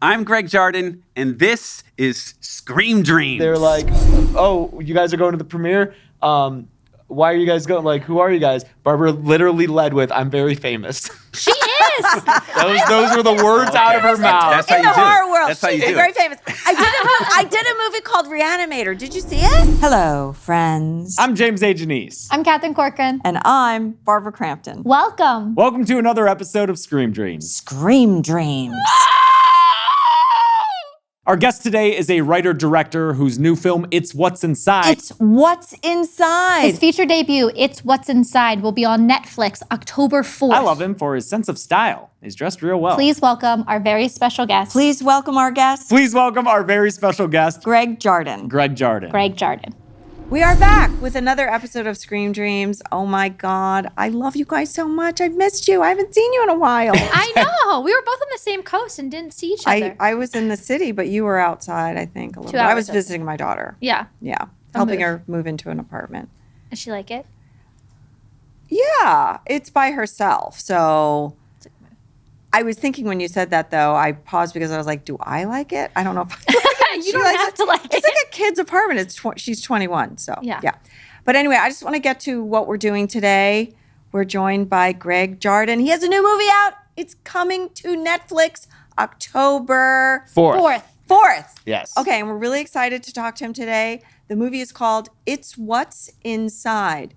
I'm Greg Jardin, and this is Scream Dreams. They're like, oh, you guys are going to the premiere? Why are you guys going? Like, who are you guys? Barbara literally led with, I'm very famous. She is. those were the words out of her mouth. That's how In you the do horror it. world, That's how you she's do very it. famous. I did a movie called Re-Animator. Did you see it? Hello, friends. I'm James A. Janisse. I'm Catherine Corcoran. And I'm Barbara Crampton. Welcome. Welcome to another episode of Scream Dreams. Scream Dreams. Our guest today is a writer-director whose new film, It's What's Inside. It's What's Inside. His feature debut, It's What's Inside, will be on Netflix October 4th. I love him for his sense of style. He's dressed real well. Please welcome our very special guest, Please welcome our guest, Please welcome our very special guest, Greg Jardin. Greg Jardin. Greg Jardin. We are back with another episode of Scream Dreams. Oh my God. I love you guys so much. I've missed you. I haven't seen you in a while. I know. We were both on the same coast and didn't see each other. I was in the city, but you were outside, I think, a little 2 bit. I hours was outside. visiting my daughter. Yeah. Yeah. I'll Helping move. her move into an apartment. Does she like it? Yeah. It's by herself. So I was thinking when you said that, though, I paused because I was like, do I like it? I don't know if I like it. You She don't likes have to like It's it. like a kid's apartment. She's 21, so Yeah. But anyway, I just want to get to what we're doing today. We're joined by Greg Jardin. He has a new movie out. It's coming to Netflix October Fourth. 4th. Yes. Okay, and we're really excited to talk to him today. The movie is called It's What's Inside.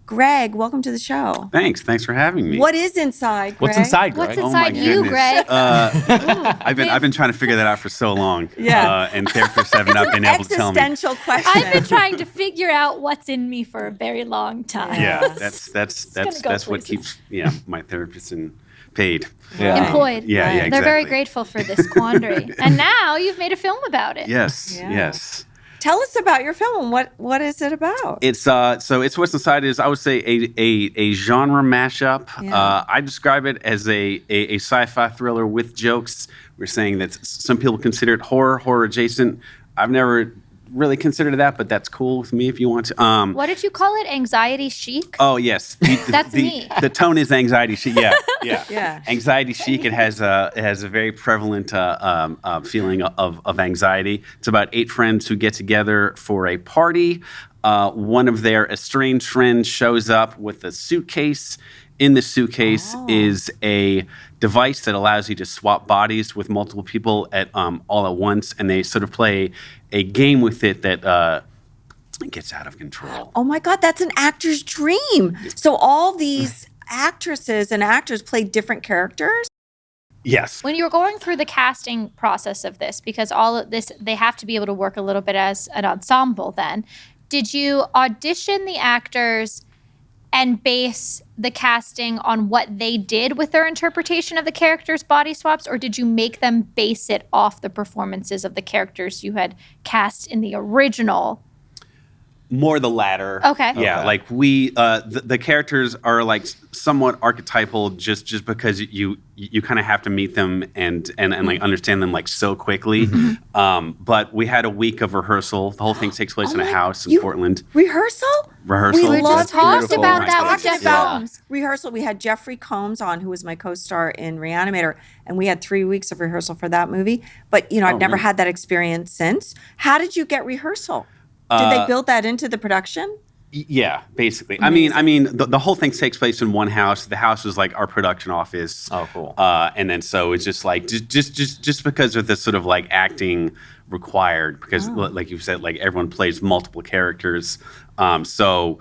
Greg, welcome to the show. Thanks for having me. What is inside, Greg? What's inside, Greg? What's Oh my inside you, goodness. Greg? I've been trying to figure that out for so long. Yeah. And therapists have not been able to tell me. Existential question. I've been trying to figure out what's in me for a very long time. Yeah, that's gonna go what places. keeps my therapist paid. Yeah. Employed. Yeah, exactly. They're very grateful for this quandary. And now you've made a film about it. Yes, Yeah. yes. Tell us about your film. What is it about? It's so It's What's Inside is, I would say, a genre mashup. Yeah. I describe it as a sci-fi thriller with jokes. We're saying that some people consider it horror adjacent. I've never really considered that, but that's cool with me if you want to. What did you call it? Anxiety chic? Oh yes, That's me. The tone is anxiety chic. Yeah. Yeah. Anxiety chic. It has a very prevalent feeling of anxiety. It's about 8 friends who get together for a party. One of their estranged friends shows up with a suitcase. In the suitcase is a device that allows you to swap bodies with multiple people all at once, and they sort of play a game with it that gets out of control. Oh my God, that's an actor's dream. So all these actresses and actors play different characters? Yes. When you were going through the casting process of this, because all of this, they have to be able to work a little bit as an ensemble then, did you audition the actors and base the casting on what they did with their interpretation of the characters' body swaps, or did you make them base it off the performances of the characters you had cast in the original? More the latter. Okay. Yeah, Okay. like we, the characters are like somewhat archetypal, just because you kind of have to meet them and like understand them like so quickly. But we had a week of rehearsal. The whole thing takes place in a house in Portland. Rehearsal? Rehearsal. We We love just talked beautiful. about Oh my that goodness. with Jeff about Combs. rehearsal. We had Jeffrey Combs on, who was my co-star in Re-Animator, and we had 3 weeks of rehearsal for that movie. But I've never had that experience since. How did you get rehearsal? Did they build that into the production? Yeah, basically. I mean, the whole thing takes place in one house. The house is like our production office. Oh, cool. And then so it's just like just because of this sort of like acting required, because like you said, like everyone plays multiple characters. So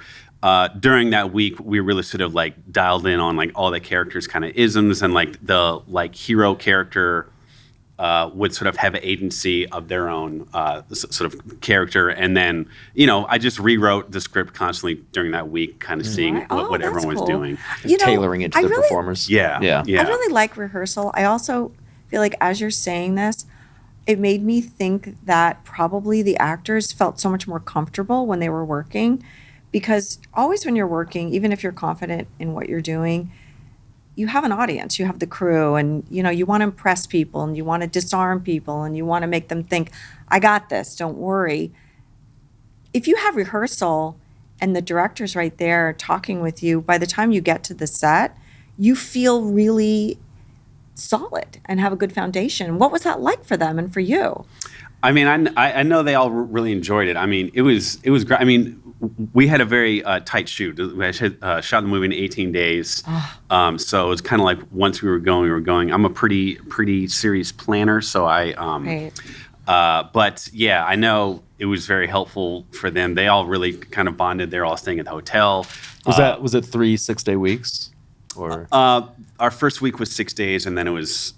during that week, we really sort of like dialed in on like all the characters' kind of isms, and like the like hero character would sort of have an agency of their own sort of character. And then, I just rewrote the script constantly during that week, kind of seeing what that's everyone was cool. doing. Tailoring it to I the really- performers. Yeah. Yeah. I really like rehearsal. I also feel like as you're saying this, it made me think that probably the actors felt so much more comfortable when they were working, because always when you're working, even if you're confident in what you're doing, you have an audience, you have the crew, and you want to impress people, and you want to disarm people, and you want to make them think, I got this, don't worry. If you have rehearsal and the director's right there talking with you, by the time you get to the set, you feel really solid and have a good foundation. What was that like for them and for you? I mean, I know they all really enjoyed it. I mean, it was great. I mean, we had a very tight shoot. We shot the movie in 18 days. So it was kind of like once we were going. I'm a pretty serious planner, so Right. But yeah, I know it was very helpful for them. They all really kind of bonded. They're all staying at the hotel. Was it 3 6-day weeks? Or Our first week was 6 days, and then it was,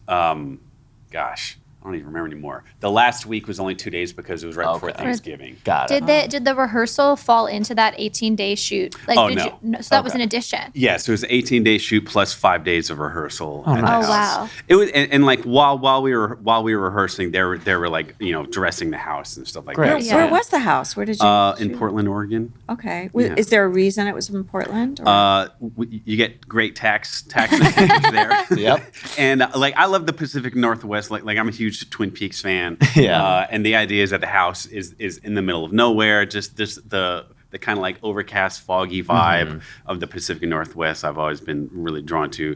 gosh, I don't even remember anymore. The last week was only 2 days because it was right before Okay. Thanksgiving. got it. Did the rehearsal fall into that 18-day shoot? Like, Oh, did no. You, so that was Okay. an addition. Yes, it was an 18-day shoot plus 5 days of rehearsal. At the nice. Oh, house. wow. It was, and like while we were rehearsing, they were like dressing the house and stuff like Great. that. Yeah. Where was the house? Where did you? In shoot? Portland, Oregon. Okay. Yeah. Is there a reason it was in Portland? Or? You get great tax advantage there. Yep. And like I love the Pacific Northwest. Like I'm a huge Twin Peaks fan. Yeah. And the idea is that the house is in the middle of nowhere. Just the kind of like overcast, foggy vibe of the Pacific Northwest. I've always been really drawn to.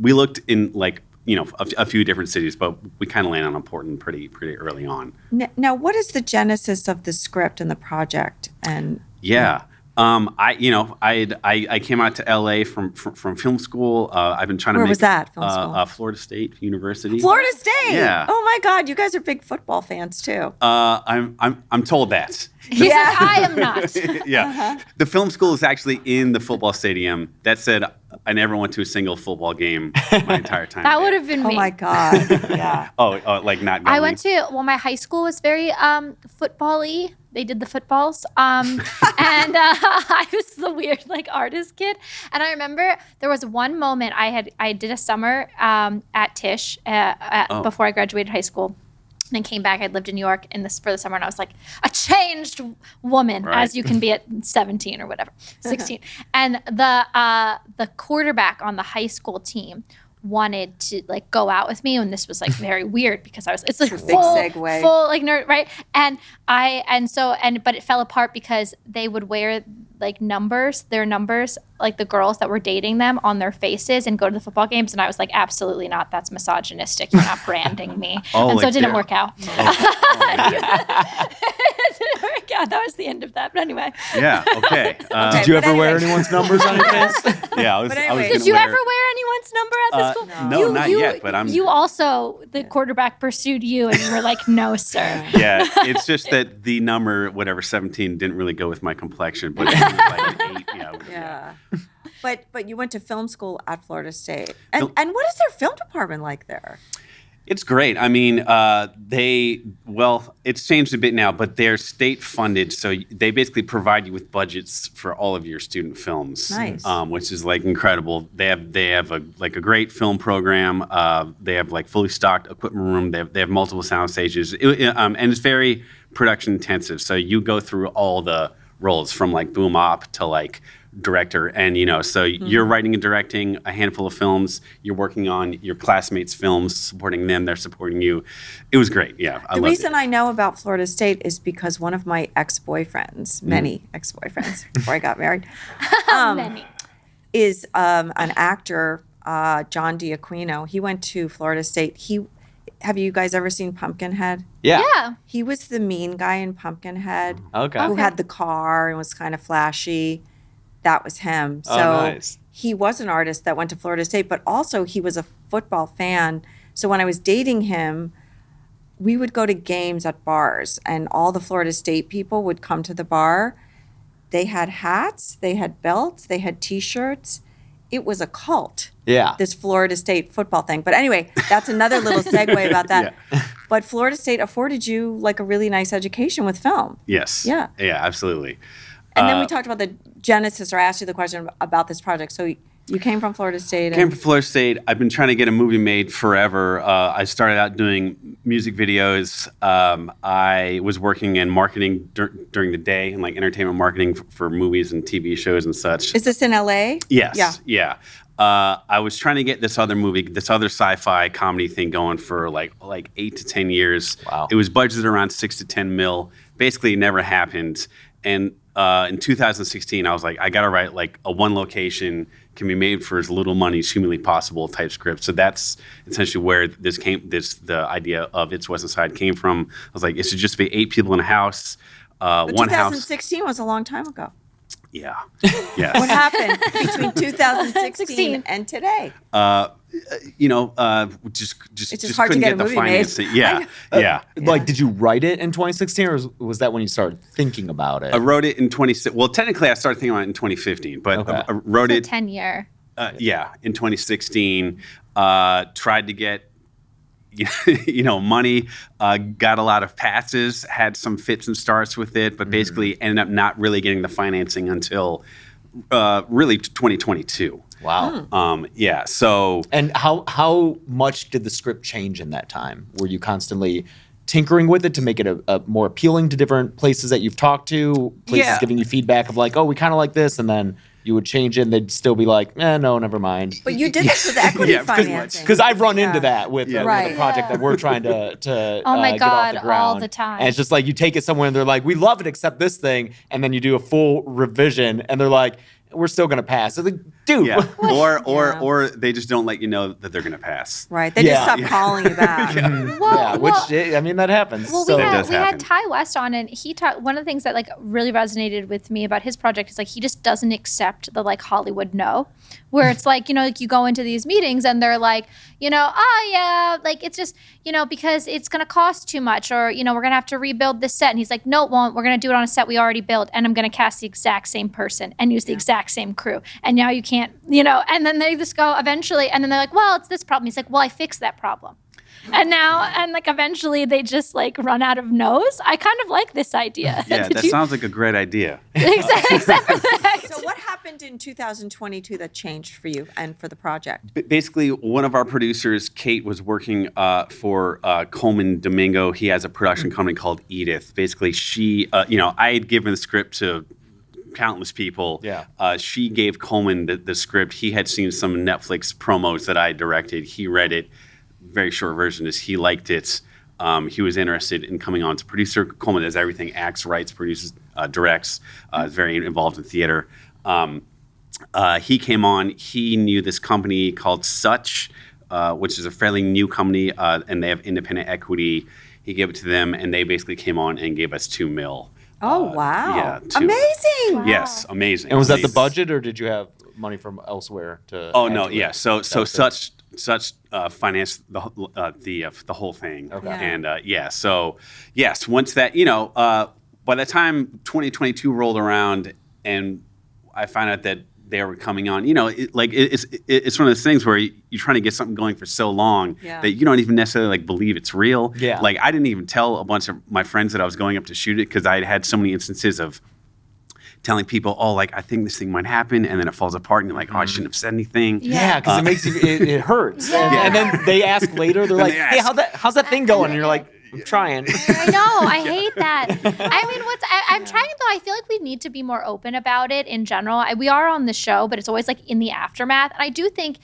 We looked in like a few different cities, but we kind of landed on Portland pretty early on. Now, what is the genesis of the script and the project? And Yeah. I came out to LA from film school. I've been trying to Where make was that, film school? Florida State University. Florida State. Yeah. Oh my God, you guys are big football fans too. I'm told that. He said, I am not. Yeah. The film school is actually in the football stadium. That said, I never went to a single football game my entire time. That there. would have been Oh me. my God. Yeah. Oh, like not going. I went to, my high school was very football-y. They did the footballs. And I was the weird like artist kid. And I remember there was one moment I did a summer at Tisch before I graduated high school. And then came back. I'd lived in New York for the summer, and I was like a changed woman, Right. as you can be at 17 or whatever, 16. And the quarterback on the high school team wanted to like go out with me, and this was like very weird because it's like Big full segue. like nerd, right? But it fell apart because they would wear like their numbers, like the girls that were dating them on their faces and go to the football games. And I was like, absolutely not. That's misogynistic. You're not branding me. Oh, and so like it didn't they're- work out. It didn't work out. That was the end of that. But anyway. Yeah. Okay. Okay. Did you But ever wear anyway. anyone's numbers on your face? Yeah. I was But I was anyway. gonna Did you wear- ever wear anyone's number at the school? no, not yet, but I'm- You also, the quarterback pursued you, and you were like, no, sir. Yeah, it's just that the number, whatever, 17, didn't really go with my complexion, but it was like an 8. Yeah. But you went to film school at Florida State. And what is their film department like there? It's great. I mean, it's changed a bit now, but they're state funded, so they basically provide you with budgets for all of your student films. Nice. Which is like incredible. They have a great film program. They have like fully stocked equipment room. They have multiple sound stages, and it's very production intensive. So you go through all the roles from like boom op to like director, and so you're writing and directing a handful of films. You're working on your classmates' films, supporting them. They're supporting you. It was great. Yeah, I The loved reason it. I know about Florida State is because one of my ex-boyfriends, many ex-boyfriends before I got married, Many. is an actor, John D'Aquino. He went to Florida State. Have you guys ever seen Pumpkinhead? Yeah. He was the mean guy in Pumpkinhead Okay. who had the car and was kind of flashy. That was him. So Oh, nice. he was an artist that went to Florida State, but also he was a football fan. So when I was dating him, we would go to games at bars, and all the Florida State people would come to the bar. They had hats, they had belts, they had T-shirts. It was a cult. Yeah. This Florida State football thing. But anyway, that's another little segue about that. But Florida State afforded you like a really nice education with film. Yes. Yeah. Yeah, absolutely. And then we talked about the genesis, or I asked you the question about this project. So you came from Florida State. Came from Florida State. I've been trying to get a movie made forever. I started out doing music videos. I was working in marketing during the day, and like entertainment marketing for movies and TV shows and such. Is this in LA? Yes. Yeah. I was trying to get this other sci-fi comedy thing going for like 8 to 10 years. Wow. It was budgeted around 6 to 10 mil. Basically, it never happened. And in 2016, I was like, I gotta write like a one location can be made for as little money as humanly possible type script. So that's essentially where the idea of It's West Side came from. I was like, it should just be 8 people in a house, But one house. 2016 was a long time ago. Yeah. What Yes. happened between 2016 and today? Just It's just hard to couldn't get get a the movie made. financing. Yeah. Yeah. Like, did you write it in 2016, or was that when you started thinking about it? I wrote it in 2016. Well, technically, I started thinking about it in 2015, but Okay. I wrote The it 10-year. in 2016. Tried to get money, got a lot of passes, had some fits and starts with it, but basically ended up not really getting the financing until really 2022. Wow. So And how much did the script change in that time? Were you constantly tinkering with it to make it a more appealing to different places that you've talked to, places Yeah. giving you feedback of like, oh, we kind of like this, and then you would change it and they'd still be like, no, never mind. But you did this with equity Yeah, pretty much. financing. Because I've run into Yeah. that with a Right. project that we're trying to Oh my get God, off the ground. all the time. And it's just like you take it somewhere and they're like, we love it except this thing, and then you do a full revision and they're like, we're still gonna pass. It's like, dude, yeah, Yeah. or they just don't let you know that they're gonna pass. Right. They just Yeah. stopped calling you back. Well, which well- I mean that happens. Well, So- we That had does we happen. had Ty West on, and he talked. One of the things that like really resonated with me about his project is like he just doesn't accept the like Hollywood no, where it's like like you go into these meetings and they're like oh yeah, like it's just because it's gonna cost too much, or we're gonna have to rebuild this set, and he's like, no, it won't. We're gonna do it on a set we already built, and I'm gonna cast the exact same person and use the exact same crew, and now you can't and then they just go eventually, and then they're like, well, it's this problem. He's like, well, I fixed that problem. And now, and like eventually they just like run out of no's. I kind of like this idea. Yeah, Did that you- sounds like a great idea. Exactly. So what happened in 2022 that changed for you and for the project? Basically, one of our producers, Kate, was working for Coleman Domingo. He has a production company called Edith. Basically, she, I had given the script to countless people. Yeah. She gave Coleman the script. He had seen some Netflix promos that I directed. He read it. Very short version is he liked it. He was interested in coming on as a producer. Coleman does everything: acts, writes, produces, directs. Is very involved in theater. He came on. He knew this company called Such, which is a fairly new company, and they have independent equity. He gave it to them, and they basically came on and gave us $2 million. Oh, wow. yeah, Amazing. Yes, amazing. And was that the Amazing. budget, or did you have money from elsewhere to? Oh add no, to yeah. it? So That's it. such financed the whole thing. Okay. Yeah. And so yes, once that by the time 2022 rolled around and I found out that they were coming on, it's one of those things where you're trying to get something going for so long Yeah. that you don't even necessarily like believe it's real. Yeah. Like I didn't even tell a bunch of my friends that I was going up to shoot it because I had so many instances of telling people, oh, like I think this thing might happen, and then it falls apart, and you're like, oh, I shouldn't have said anything. Yeah, because it makes you, it hurts. And then they ask later, they're Then like, they hey, ask. how's that thing going? And you're like, I'm trying. I know. I hate that. I mean, I'm trying though. I feel like we need to be more open about it in general. We are on the show, but it's always like in the aftermath. And I do think,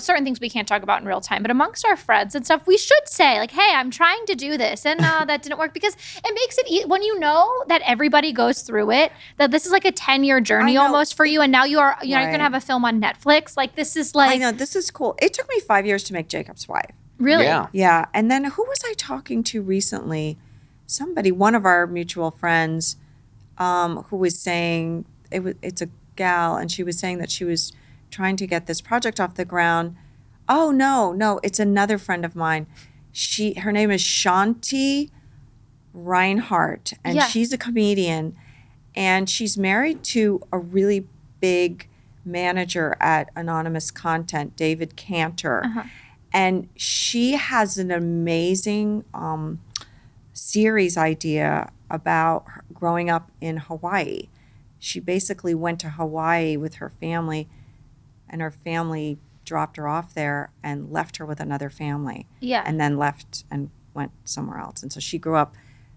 certain things we can't talk about in real time, but amongst our friends and stuff, we should say like, hey, I'm trying to do this, and that didn't work, because it makes it when you know that everybody goes through it, that this is like a 10-year journey I know. almost for you, and now you're Right. gonna have a film on Netflix. Like this is like I know, this is cool. It took me 5 years to make Jacob's Wife. really. Yeah. Yeah. And then who was I talking to recently? Somebody, one of our mutual friends, who was saying it's a gal, and she was saying that she was trying to get this project off the ground. Oh no, it's another friend of mine. Her name is Shanti Reinhardt, and Yeah. she's a comedian, and she's married to a really big manager at Anonymous Content, David Cantor. And she has an amazing series idea about her growing up in Hawaii. She basically went to Hawaii with her family, and her family dropped her off there and left her with another family. Yeah. And then left and went somewhere else. And so she grew up.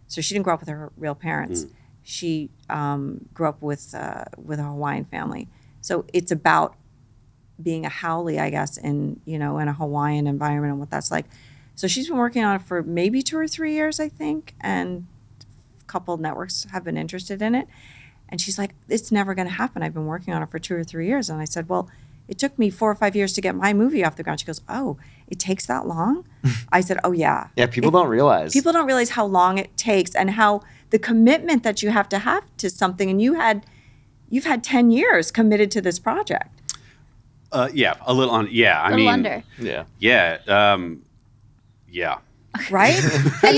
So she didn't grow up with her real parents. She grew up with a Hawaiian family. So it's about being a haole, I guess, in a Hawaiian environment and what that's like. So she's been working on it for maybe 2 or 3 years, I think, and a couple networks have been interested in it. And she's like, it's never going to happen. I've been working on it for 2 or 3 years. And I said, well, it took me 4 or 5 years to get my movie off the ground. She goes, oh, it takes that long? I said, oh, yeah. Yeah, people don't realize. People don't realize how long it takes and how the commitment that you have to something. And you've had 10 years committed to this project. Yeah, a little on. Yeah, I A little mean, under. Yeah. Yeah, yeah. Right?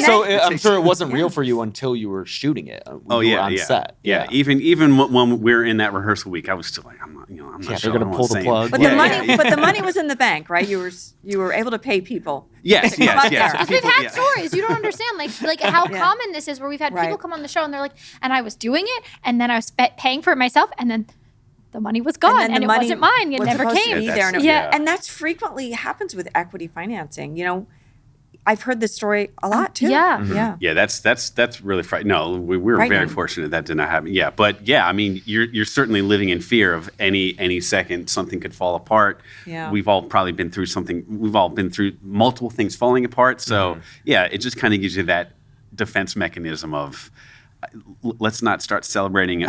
So I'm sure it wasn't real for you until you were shooting it. Oh you yeah, were on yeah, set. yeah. Even when we were in that rehearsal week, I was still like, I'm not Yeah, sure. they're gonna I don't pull wanna the say it. plug. But Yeah, the money, yeah. but the money was in the bank, right? You were able to pay people. Yes, Come on yes, yes. there. Because we've People- had yeah. stories. You don't understand, like how Yeah. common this is, where we've had people Right. come on the show and they're like, and I was doing it, and then I was paying for it myself, and then the money was gone, then and, the it money wasn't mine. It was never supposed to came. be Yeah, there. that's- Yeah. And that's frequently happens with equity financing. You know, I've heard this story a lot too. Yeah. Yeah. Yeah, that's really frightening. No, we were Right very now. fortunate that did not happen. Yeah, but yeah, I mean, you're certainly living in fear of any second something could fall apart. Yeah. We've all probably been through something. We've all been through multiple things falling apart. So yeah, it just kind of gives you that defense mechanism of let's not start celebrating.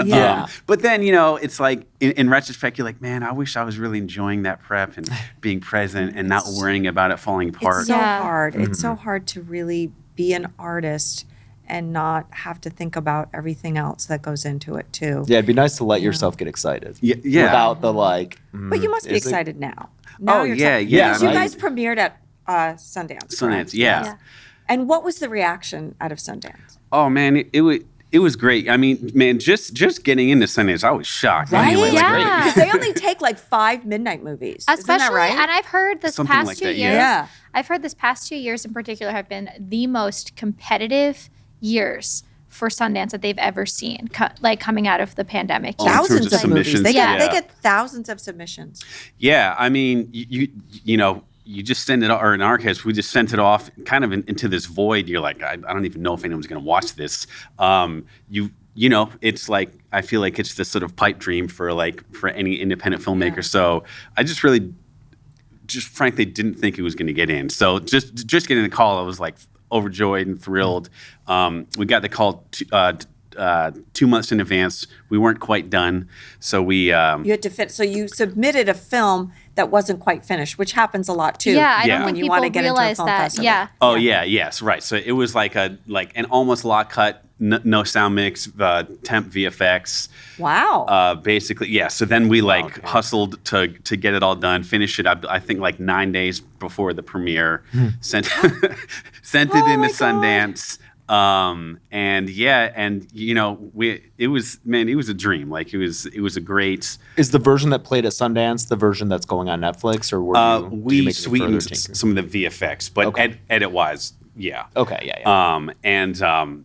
Yeah. But then, you know, it's like in retrospect, you're like, man, I wish I was really enjoying that prep and being present and not worrying about it falling apart. It's so Yeah. hard. It's so hard to really be an artist and not have to think about everything else that goes into it too. Yeah, it'd be nice to let yourself get excited. Yeah. Without the like. But you must be is it- excited now. Now Oh, you're yeah, excited. yeah, Because you right. guys premiered at Sundance. Sundance, correct? yeah. Yeah. And what was the reaction out of Sundance? Oh man, it was great. I mean, man, just getting into Sundance, I was shocked. Right? Anyway, like, Yeah. Because they only take like 5 midnight movies. Isn't Especially, that right? and I've heard this Something past like 2 that, years. yeah. I've heard this past 2 years in particular have been the most competitive years for Sundance that they've ever seen, coming out of the pandemic. Oh, in terms Thousands of of movies. submissions, They yeah. get thousands of submissions. Yeah, I mean, you know, you just send it, or in our case, we just sent it off kind of into this void. You're like, I don't even know if anyone's going to watch this. You know, it's like, I feel like it's this sort of pipe dream for any independent filmmaker. Yeah. So I just frankly didn't think it was going to get in. So just getting the call, I was like overjoyed and thrilled. We got the call 2 months in advance. We weren't quite done, so we. You had to fit. So you submitted a film that wasn't quite finished, which happens a lot too. Yeah, I Yeah. don't When think you want to people get into a realize film that. festival. Yeah. Oh yeah, yes, right. So it was like an almost lock cut, no sound mix, temp VFX. Wow. Basically, yeah. So then we Okay. hustled to get it all done, finish it up. I think like 9 days before the premiere, sent it Oh into my God. Sundance. And yeah, and you know, it was a dream. Like it was a great. Is the version that played at Sundance the version that's going on Netflix, or were you? did you We make any sweetened further tinkering? some of the VFX, but Okay. edit wise, yeah. Okay, yeah.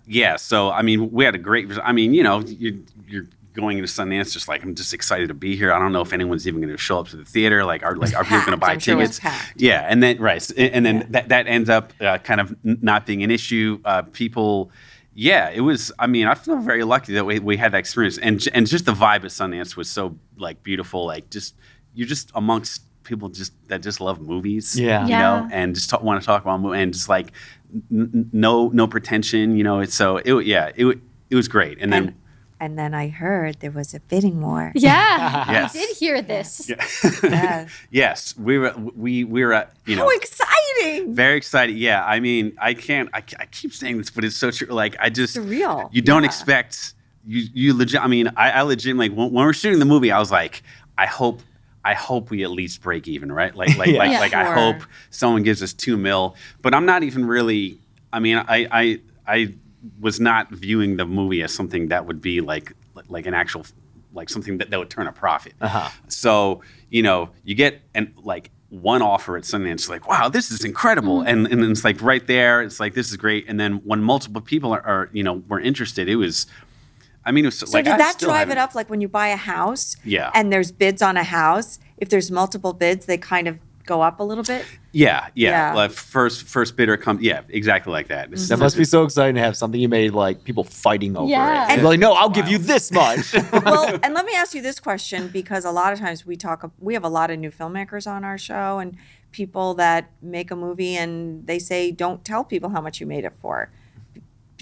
Yeah, so I mean, we had a great. I mean, you know, you're going into Sundance just like I'm just excited to be here. I don't know if anyone's even going to show up to the theater. Like, are people going to packed. buy I'm sure it was tickets? packed. Yeah, and then and then that ends up kind of not being an issue. People. Yeah, it was. I mean, I feel very lucky that we had that experience, and just the vibe at Sundance was so like beautiful. Like you're just amongst people that just love movies. Yeah. you Yeah. know, and just want to talk about movies, and just like no pretension. You know, it was great, and then. And then I heard there was a bidding war. Yeah. Yes. I did hear this. Yes. Yes, we were you know How exciting! very excited. Yeah, I mean, I keep saying this, but it's so true. Like I just Surreal. You don't Yeah. expect you legit. I mean, I legit like when we're shooting the movie, I was like, I hope we at least break even, right? Like Yeah. I Sure. hope someone gives us $2 million. But I'm not even really. I mean, I was not viewing the movie as something that would be like an actual like something that would turn a profit. Uh-huh. So you know, you get one offer at Sundance, like, wow, this is incredible, and it's like right there, it's like this is great. And then when multiple people are were interested, it was. I mean, it was So like did I that still drive haven't- it up? Like when you buy a house, Yeah. and there's bids on a house. If there's multiple bids, they kind of go up a little bit. Yeah. Yeah. Like first bidder comes. Yeah, exactly like that. It's- That must be so exciting to have something you made, like people fighting over Yeah. it. And you're like, no, I'll give you this much. Well, and let me ask you this question, because a lot of times we have a lot of new filmmakers on our show and people that make a movie and they say, don't tell people how much you made it for.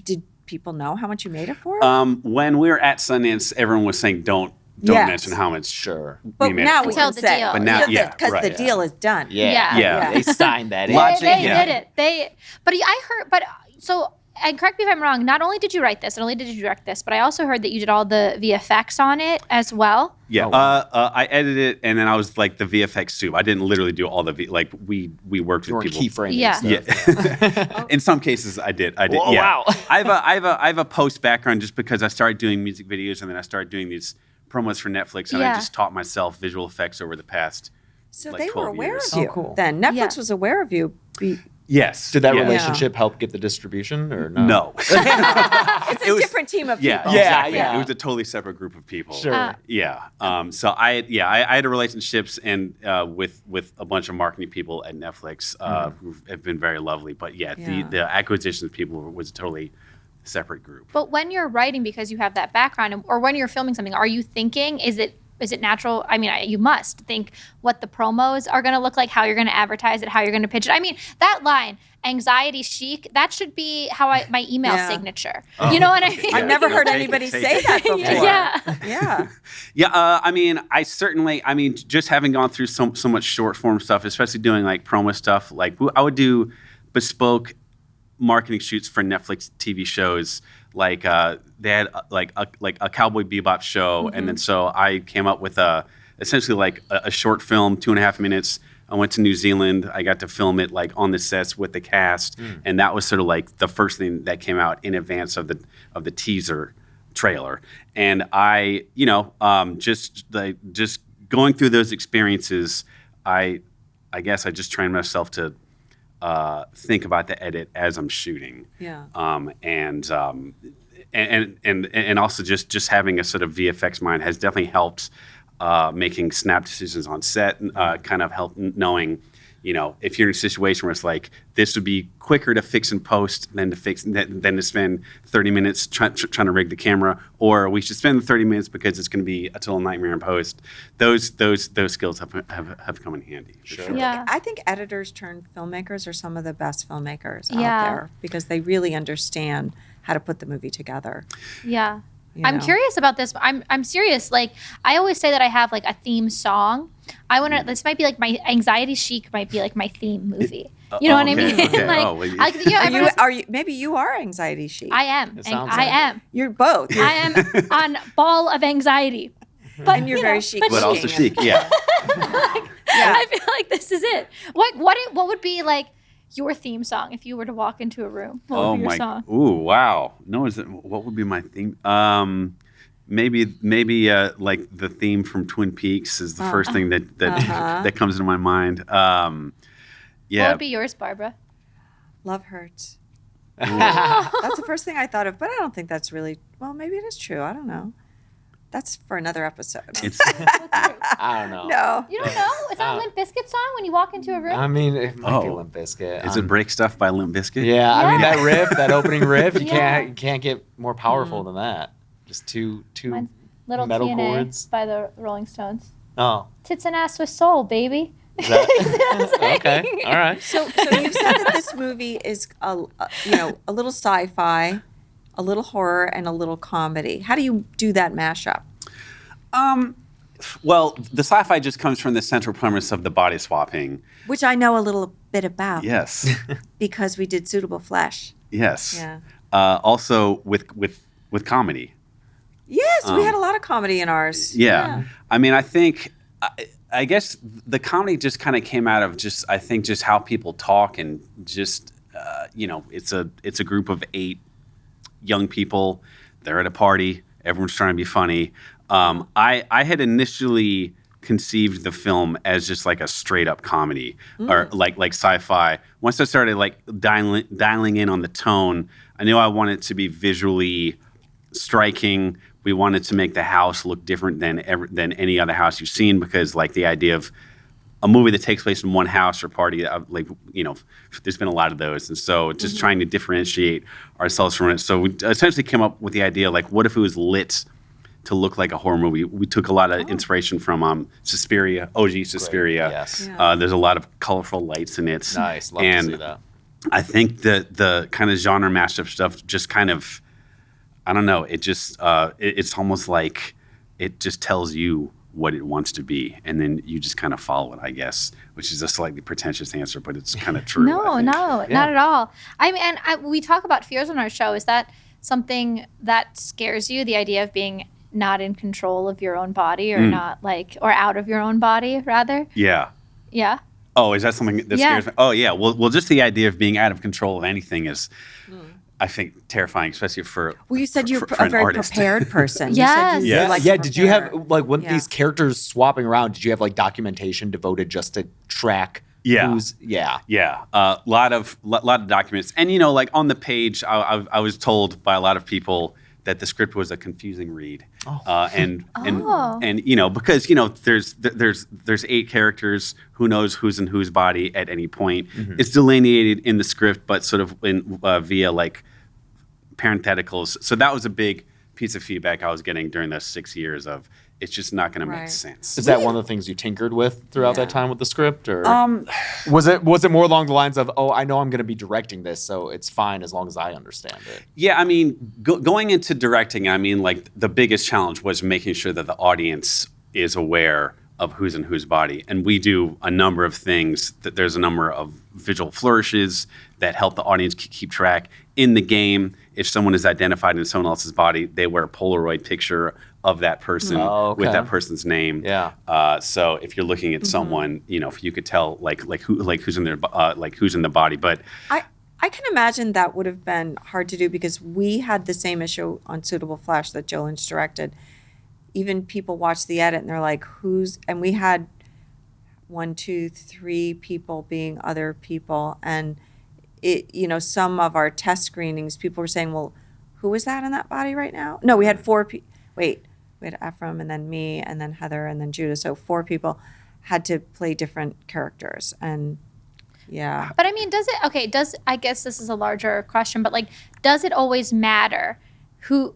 Did people know how much you made it for? When we were at Sundance, everyone was saying don't Yes. mention how much. Sure. but we made now it we for. Tell can the say. deal. But now, Because right. the deal is done. Yeah. Yeah. They signed that. They, in. they Yeah. did it. But I heard, so, and correct me if I'm wrong, not only did you write this, not only did you direct this, but I also heard that you did all the VFX on it as well. Yeah, Oh, wow. I edited it, and then I was like the VFX soup. I didn't literally do all the we worked You with weren't people. keyframing Yeah. stuff. Yeah, in some cases I did. Whoa, yeah. wow. I have a post background just because I started doing music videos, and then I started doing these promos for Netflix, and Yeah. I just taught myself visual effects over the past. So like they were 12 aware years. of you. Oh, cool. Then Netflix Yeah. was aware of you. Yes. Did that yeah. relationship help get the distribution or no? No. It's a was- different team of Yeah, people. Yeah, exactly. yeah. It was a totally separate group of people. Sure. Yeah. So I had relationships and with a bunch of marketing people at Netflix who have been very lovely. But Yeah. the acquisitions people was a totally separate group. But when you're writing, because you have that background, or when you're filming something, are you thinking, is it natural? I mean, you must think what the promos are going to look like, how you're going to advertise it, how you're going to pitch it. I mean, that line, anxiety chic, that should be how my email Yeah. signature. You know what I mean? I've never No, heard take it, anybody take say it. that before. Yeah. Yeah. Yeah, I mean, just having gone through so much short form stuff, especially doing like promo stuff, like I would do bespoke marketing shoots for Netflix TV shows. Like they had like a Cowboy Bebop show, and then so I came up with essentially like a short film, 2.5 minutes. I went to New Zealand. I got to film it like on the sets with the cast, and that was sort of like the first thing that came out in advance of the teaser trailer. And I, just going through those experiences, I guess I just trained myself to think about the edit as I'm shooting. Yeah. And also just having a sort of VFX mind has definitely helped making snap decisions on set. Kind of help knowing, if you're in a situation where it's like this would be quicker to fix in post than to spend 30 minutes trying to rig the camera, or we should spend the 30 minutes because it's going to be a total nightmare in post. Those skills have come in handy. For sure. Yeah. I think editors turned filmmakers are some of the best filmmakers out Yeah. there because they really understand how to put the movie together. Yeah. You I'm know? curious about this. I'm serious. Like, I always say that I have like a theme song. I want to. This might be like my anxiety chic. Might be like my theme movie. You know what I okay, mean? okay. like, Oh, well, you- Are you? Maybe you are anxiety chic. I am. It sounds I like it. am. You're both. I am on ball of anxiety. But And you're you very know, chic. But also looking. chic, yeah. Yeah. I feel like this is it. What would be like your theme song if you were to walk into a room? What would be your song? Ooh, wow. No, what would be my theme? Maybe like the theme from Twin Peaks is the first thing that that comes into my mind. What Yeah. would be yours, Barbara? Love hurts. That's the first thing I thought of, but I don't think that's really. Well, maybe it is true. I don't know. That's for another episode. It's I don't know. No. You don't know? It's not a Limp Bizkit song when you walk into a room? I mean, it might be Oh. Limp Bizkit. is it Break Stuff by Limp Bizkit? Yeah, I mean Yeah. that riff, that opening riff, you Yeah. can't get more powerful than that. Just two Mine's Little metal TNA chords. by the Rolling Stones. Oh, Tits and ass with soul, baby. is that okay? All right. So you said that this movie is a little sci-fi, a little horror, and a little comedy. How do you do that mashup? Well, the sci-fi just comes from the central premise of the body swapping. Which I know a little bit about Yes. because we did Suitable Flesh. Yes. Yeah. Also with comedy. Yes, we had a lot of comedy in ours. Yeah. I mean, I think, I guess the comedy just kind of came out of just how people talk and just, it's a group of 8 young people. They're at a party. Everyone's trying to be funny. I had initially conceived the film as just like a straight up comedy or like sci-fi. Once I started like dialing in on the tone, I knew I wanted it to be visually striking. We wanted to make the house look different than any other house you've seen, because like the idea of a movie that takes place in one house or party, there's been a lot of those, and so just trying to differentiate ourselves from it. So we essentially came up with the idea, like, what if it was lit to look like a horror movie? We took a lot of inspiration from Suspiria, OG Suspiria. Yes. Yeah. There's a lot of colorful lights in it. Nice. Love and to see that. I think that the kind of genre mashup stuff just kind of I don't know. It just it's almost like it just tells you what it wants to be, and then you just kind of follow it, I guess, which is a slightly pretentious answer, but it's kind of true. No, I think. not at all. I mean, and we talk about fears on our show. Is that something that scares you? The idea of being not in control of your own body, or not like, or out of your own body, rather? Yeah. Yeah. Oh, is that something that Yeah. scares me? Oh, yeah. Well, just the idea of being out of control of anything is, I think, terrifying, especially for Well, you said you're for a an very artist. prepared person. You Yes. said you Yes. like Yeah, to did you have prepare. like when Yeah. these characters swapping around? Did you have like documentation devoted just to track? Yeah. Who's, yeah. Yeah, lot of documents, and like on the page, I was told by a lot of people that the script was a confusing read, and because there's 8 characters, who knows who's in whose body at any point. It's delineated in the script, but sort of via like parentheticals. So that was a big piece of feedback I was getting during those 6 years of it's just not going to make Right. sense. Is that one of the things you tinkered with throughout that time with the script, or Um, was it more along the lines of, oh, I know I'm going to be directing this, so it's fine as long as I understand it? Yeah, I mean, going into directing, I mean, like the biggest challenge was making sure that the audience is aware of who's in whose body. And we do a number of things. That there's a number of visual flourishes that help the audience keep track. In the game, if someone is identified in someone else's body, they wear a Polaroid picture of that person with that person's name. Yeah. So if you're looking at someone, if you could tell who's in their who's in the body. But I can imagine that would have been hard to do because we had the same issue on Suitable Flash that Joe Lynch directed. Even people watch the edit and they're like, and we had 1, 2, 3 people being other people. And some of our test screenings, people were saying, well, who is that in that body right now? No, we had 4 people. Wait, we had Ephraim and then me and then Heather and then Judah. So 4 people had to play different characters. And yeah. But I mean, I guess this is a larger question, but like, does it always matter who,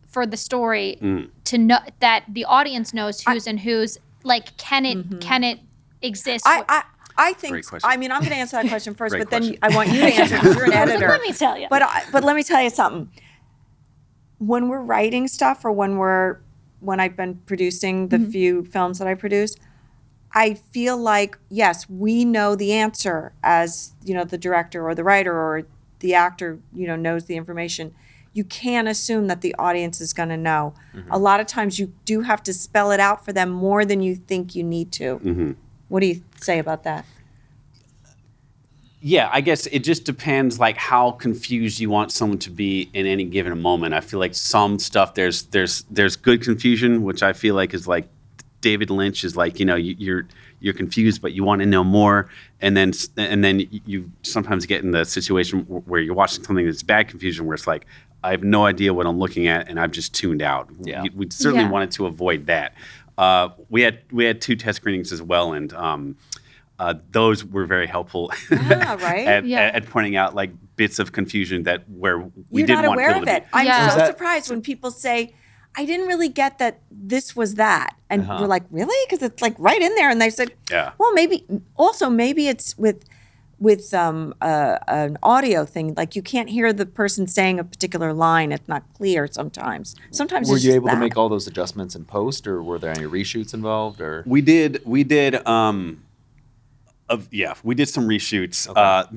for the story, to know that the audience knows who's and who's, like, can it exist? I think, Great question. I mean, I'm going to answer that question first, Great but then question. I want you to answer because you're an editor. Let me tell you. But let me tell you something. When we're writing stuff or when I've been producing the few films that I produced, I feel like, yes, we know the answer as, the director or the writer or the actor, knows the information. You can't assume that the audience is going to know. A lot of times you do have to spell it out for them more than you think you need to. What do you say about that? yeah, I guess it just depends like how confused you want someone to be in any given moment. I feel like some stuff there's good confusion, which I feel like is like David Lynch is like, you're confused, but you want to know more, and then you sometimes get in the situation where you're watching something that's bad confusion, where it's like, I have no idea what I'm looking at, and I've just tuned out. Yeah. We certainly Yeah. wanted to avoid that. We had 2 test screenings as well, and those were very helpful Yeah, right? at pointing out like bits of confusion where we You're didn't not want aware people of to it. be. I'm Yeah. so Is that- surprised when people say, I didn't really get that this was that. And we're like, really? Because it's like right in there. And they said, Yeah. well, maybe it's with an audio thing. Like you can't hear the person saying a particular line. It's not clear sometimes. Sometimes Were it's you just able to that. make all those adjustments in post, or were there any reshoots involved? Or We did we did some reshoots.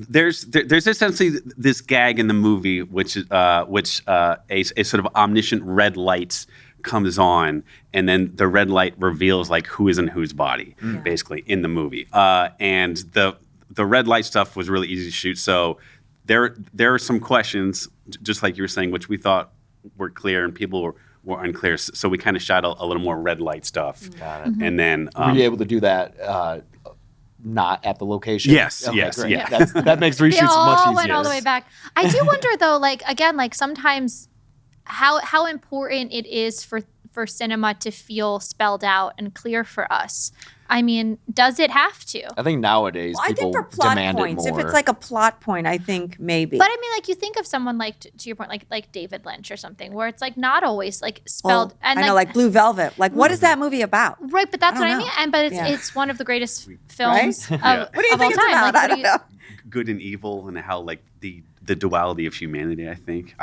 There's essentially this gag in the movie, which a sort of omniscient red light comes on, and then the red light reveals like who is in whose body, basically in the movie. And the red light stuff was really easy to shoot. So there are some questions, just like you were saying, which we thought were clear, and people were unclear. So we kind of shot a little more red light stuff. Got it. And then were you able to do that? Not at the location. Yes, Okay, yes, great. yeah. That makes They reshoots much all easier. went all the way back. I do wonder though, like again, like sometimes how important it is for cinema to feel spelled out and clear for us. I mean, does it have to? I think nowadays Well, I people think for plot demand points, it if more. it's like a plot point, I think maybe. But I mean, like you think of someone like to your point, like David Lynch or something, where it's like not always like spelled. Well, And I know, like Blue Velvet. Like, what is that movie about? right, but that's I what don't I mean. know. And but Yeah. it's one of the greatest films Right? of, What do you of all think it's time. about? Like, I don't know. good and evil, and how like the duality of humanity. I think.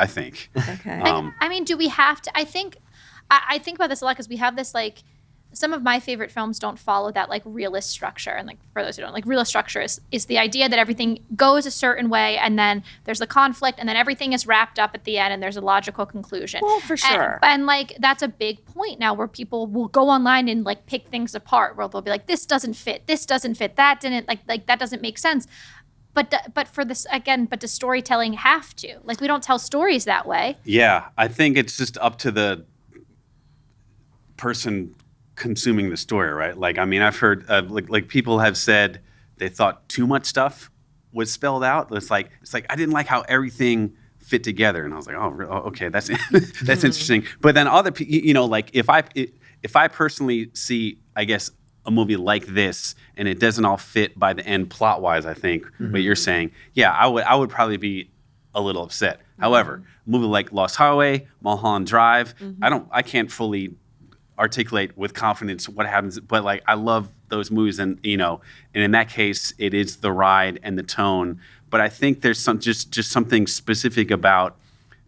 Okay. I mean, do we have to? I think about this a lot because we have this like. Some of my favorite films don't follow that like realist structure. And like for those who don't, like realist structure is the idea that everything goes a certain way and then there's the conflict and then everything is wrapped up at the end and there's a logical conclusion. Well, for sure. And like that's a big point now where people will go online and like pick things apart where they'll be like, this doesn't fit, that didn't like that doesn't make sense. But for this again, but does storytelling have to? Like we don't tell stories that way. Yeah, I think it's just up to the person consuming the story, right? Like, I mean, I've heard like people have said they thought too much stuff was spelled out. It's like I didn't like how everything fit together, and I was like, oh, okay, that's that's interesting. But then other people, you know, like if I personally see, I guess, a movie like this and it doesn't all fit by the end plot wise, I think what you're saying, yeah, I would probably be a little upset. However, a movie like Lost Highway, Mulholland Drive, I can't fully articulate with confidence what happens, but like I love those movies, and you know, and in that case, it is the ride and the tone. But I think there's just something specific about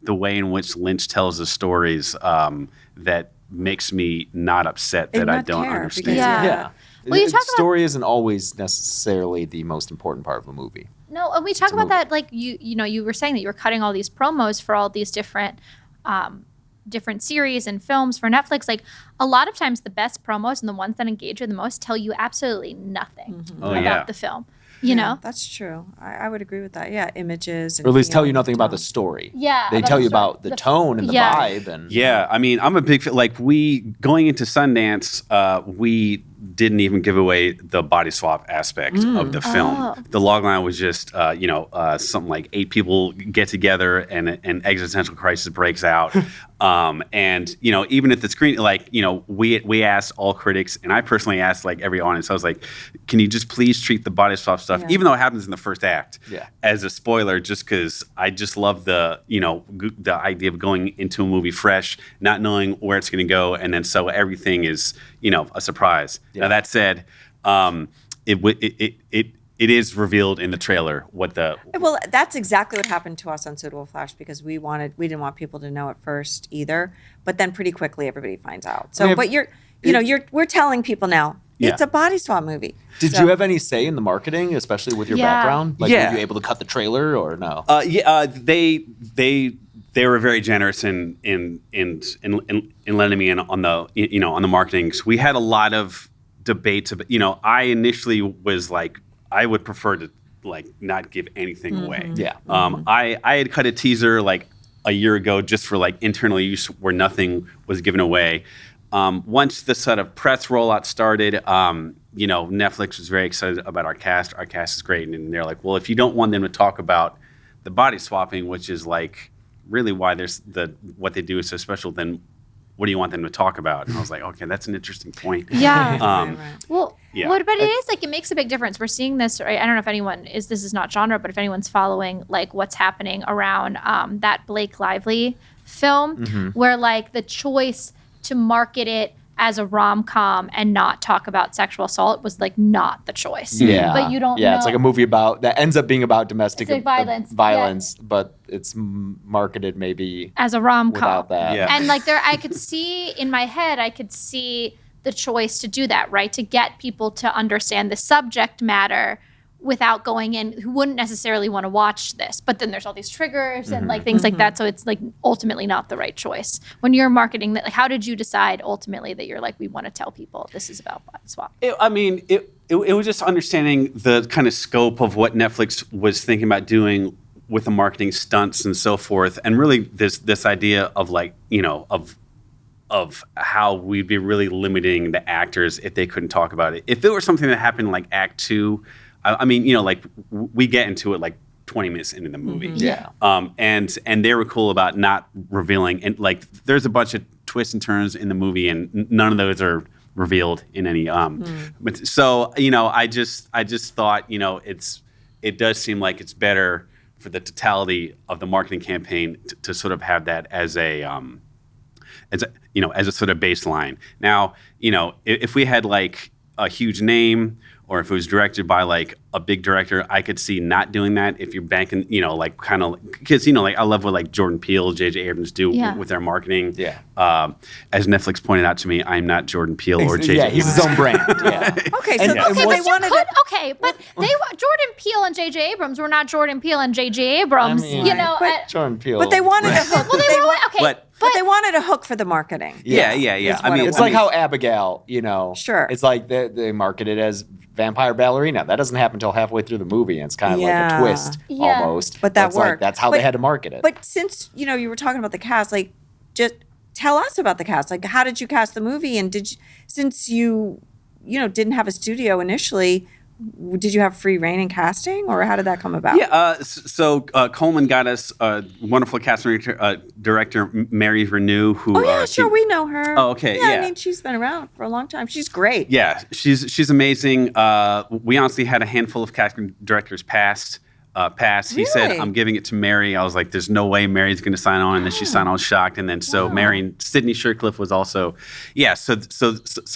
the way in which Lynch tells the stories that makes me not upset that I don't understand. Because, Yeah. Well, you talk about story isn't always necessarily the most important part of a movie. No, and we talk about that like you know you were saying that you were cutting all these promos for all these different series and films for Netflix. Like a lot of times the best promos and the ones that engage you the most tell you absolutely nothing about the film. You know? That's true. I would agree with that. Yeah, images. And Or at least tell you feeling, nothing about the tone. story. Yeah, They about tell the you story. about the tone and the vibe. And Yeah, I mean, I'm a big fan. Like going into Sundance, we didn't even give away the body swap aspect of the film. Oh. The logline was just, something like 8 people get together and an existential crisis breaks out. And, you know, even at the screen, like, you know, we asked all critics, and I personally asked like every audience, I was like, can you just please treat the body swap stuff, even though it happens in the first act, as a spoiler, just because I just love the, you know, the idea of going into a movie fresh, not knowing where it's going to go, and then so everything is, you know, a surprise. Now that said, it is revealed in the trailer what the. Well, that's exactly what happened to us on Suitable Flash because we didn't want people to know at first either, but then pretty quickly everybody finds out. So, but we're telling people now it's a body swap movie. Did you have any say in the marketing, especially with your background? Like, were you able to cut the trailer or no? They were very generous in letting me in on the marketing. So we had a lot of debates about, you know, I initially was like, I would prefer to like not give anything away. Yeah. I had cut a teaser like a year ago just for like internal use where nothing was given away. Once the sort of press rollout started, you know, Netflix was very excited about our cast. Our cast is great, and they're like, well, if you don't want them to talk about the body swapping, which is like really why there's what they do is so special, then what do you want them to talk about? And I was like, okay, that's an interesting point. Yeah. Well, Yeah. but it is like it makes a big difference. We're seeing this. Right? I don't know if anyone this is not genre, but if anyone's following like what's happening around that Blake Lively film, where like the choice to market it as a rom-com and not talk about sexual assault was like not the choice. Yeah. But you don't know. Yeah, it's like a movie that ends up being about domestic It's like violence, but it's marketed maybe as a rom-com. without that. Yeah. And like I could see in my head, the choice to do that, right? To get people to understand the subject matter without going in who wouldn't necessarily want to watch this. But then there's all these triggers and like things like that. So it's like ultimately not the right choice. When you're marketing that, like how did you decide ultimately that you're like, we want to tell people this is about body swap? It was just understanding the kind of scope of what Netflix was thinking about doing with the marketing stunts and so forth. And really this idea of like, you know, of how we'd be really limiting the actors if they couldn't talk about it. If it were something that happened like Act 2, I mean, you know, like we get into it like 20 minutes into the movie. Yeah. And they were cool about not revealing, and like there's a bunch of twists and turns in the movie, and none of those are revealed in any. But so you know, I just thought, you know, it does seem like it's better for the totality of the marketing campaign to sort of have that as a sort of baseline. Now, you know, if we had like a huge name or if it was directed by like a big director, I could see not doing that if you're banking, like kind of because like I love what like Jordan Peele, J.J. Abrams do with their marketing. Yeah. As Netflix pointed out to me, I'm not Jordan Peele or J.J. Yeah, he's his own brand. Yeah. Okay, so And- they and what's- wanted to. but Jordan Peele and J.J. Abrams were not Jordan Peele and J.J. Abrams. I mean, but- Jordan Peele. But they wanted a hook. Well, they were okay. But they wanted a hook for the marketing. Yeah. Is I what mean, it It's like how Abigail, Sure. It's like they market it as vampire ballerina. That doesn't happen until halfway through the movie, and it's kind of Yeah. like a twist Yeah. almost. But that it's like worked. that's how But- they had to market it. But since you were talking about the cast, like, just tell us about the cast. Like, how did you cast the movie? And since you didn't have a studio initially, did you have free reign in casting, or how did that come about? Yeah, so Coleman got us a wonderful casting director, Mary Renew, who. Oh yeah, sure, we know her. Oh, okay, I yeah. mean, she's been around for a long time. She's great. Yeah, she's amazing. We honestly had a handful of casting directors pass. He said, Really? "I'm giving it to Mary." I was like, "There's no way Mary's going to sign on," and then she signed on, shocked. And then so Mary and Sydney Shercliffe was also, yeah. So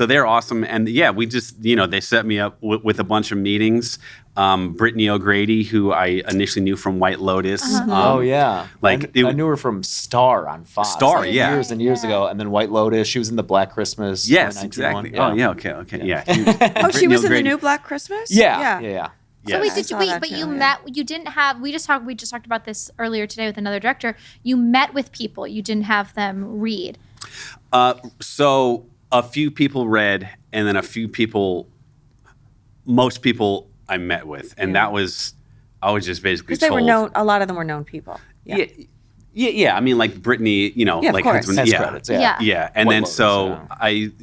they're awesome, and yeah, we just they set me up with a bunch of meetings. Brittany O'Grady, who I initially knew from White Lotus. oh yeah, like, I knew her from Star on Fox. Star, like, yeah. years and years ago, and then White Lotus. She was in the Black Christmas. Yes, 2019 exactly. one. Oh yeah, okay, yeah. Oh, she was in the new Black Christmas. Yeah. So Yes. wait, saw that but too, you yeah. met. You didn't have. We just talked about this earlier today with another director. You met with people. You didn't have them read. So a few people read, and then most people I met with, and that was, I was just basically Because they were told. known. A lot of them were known people. Yeah. Yeah. I mean, like Brittany, of like course. Has credits. Yeah. Yeah. And White then Lotus, so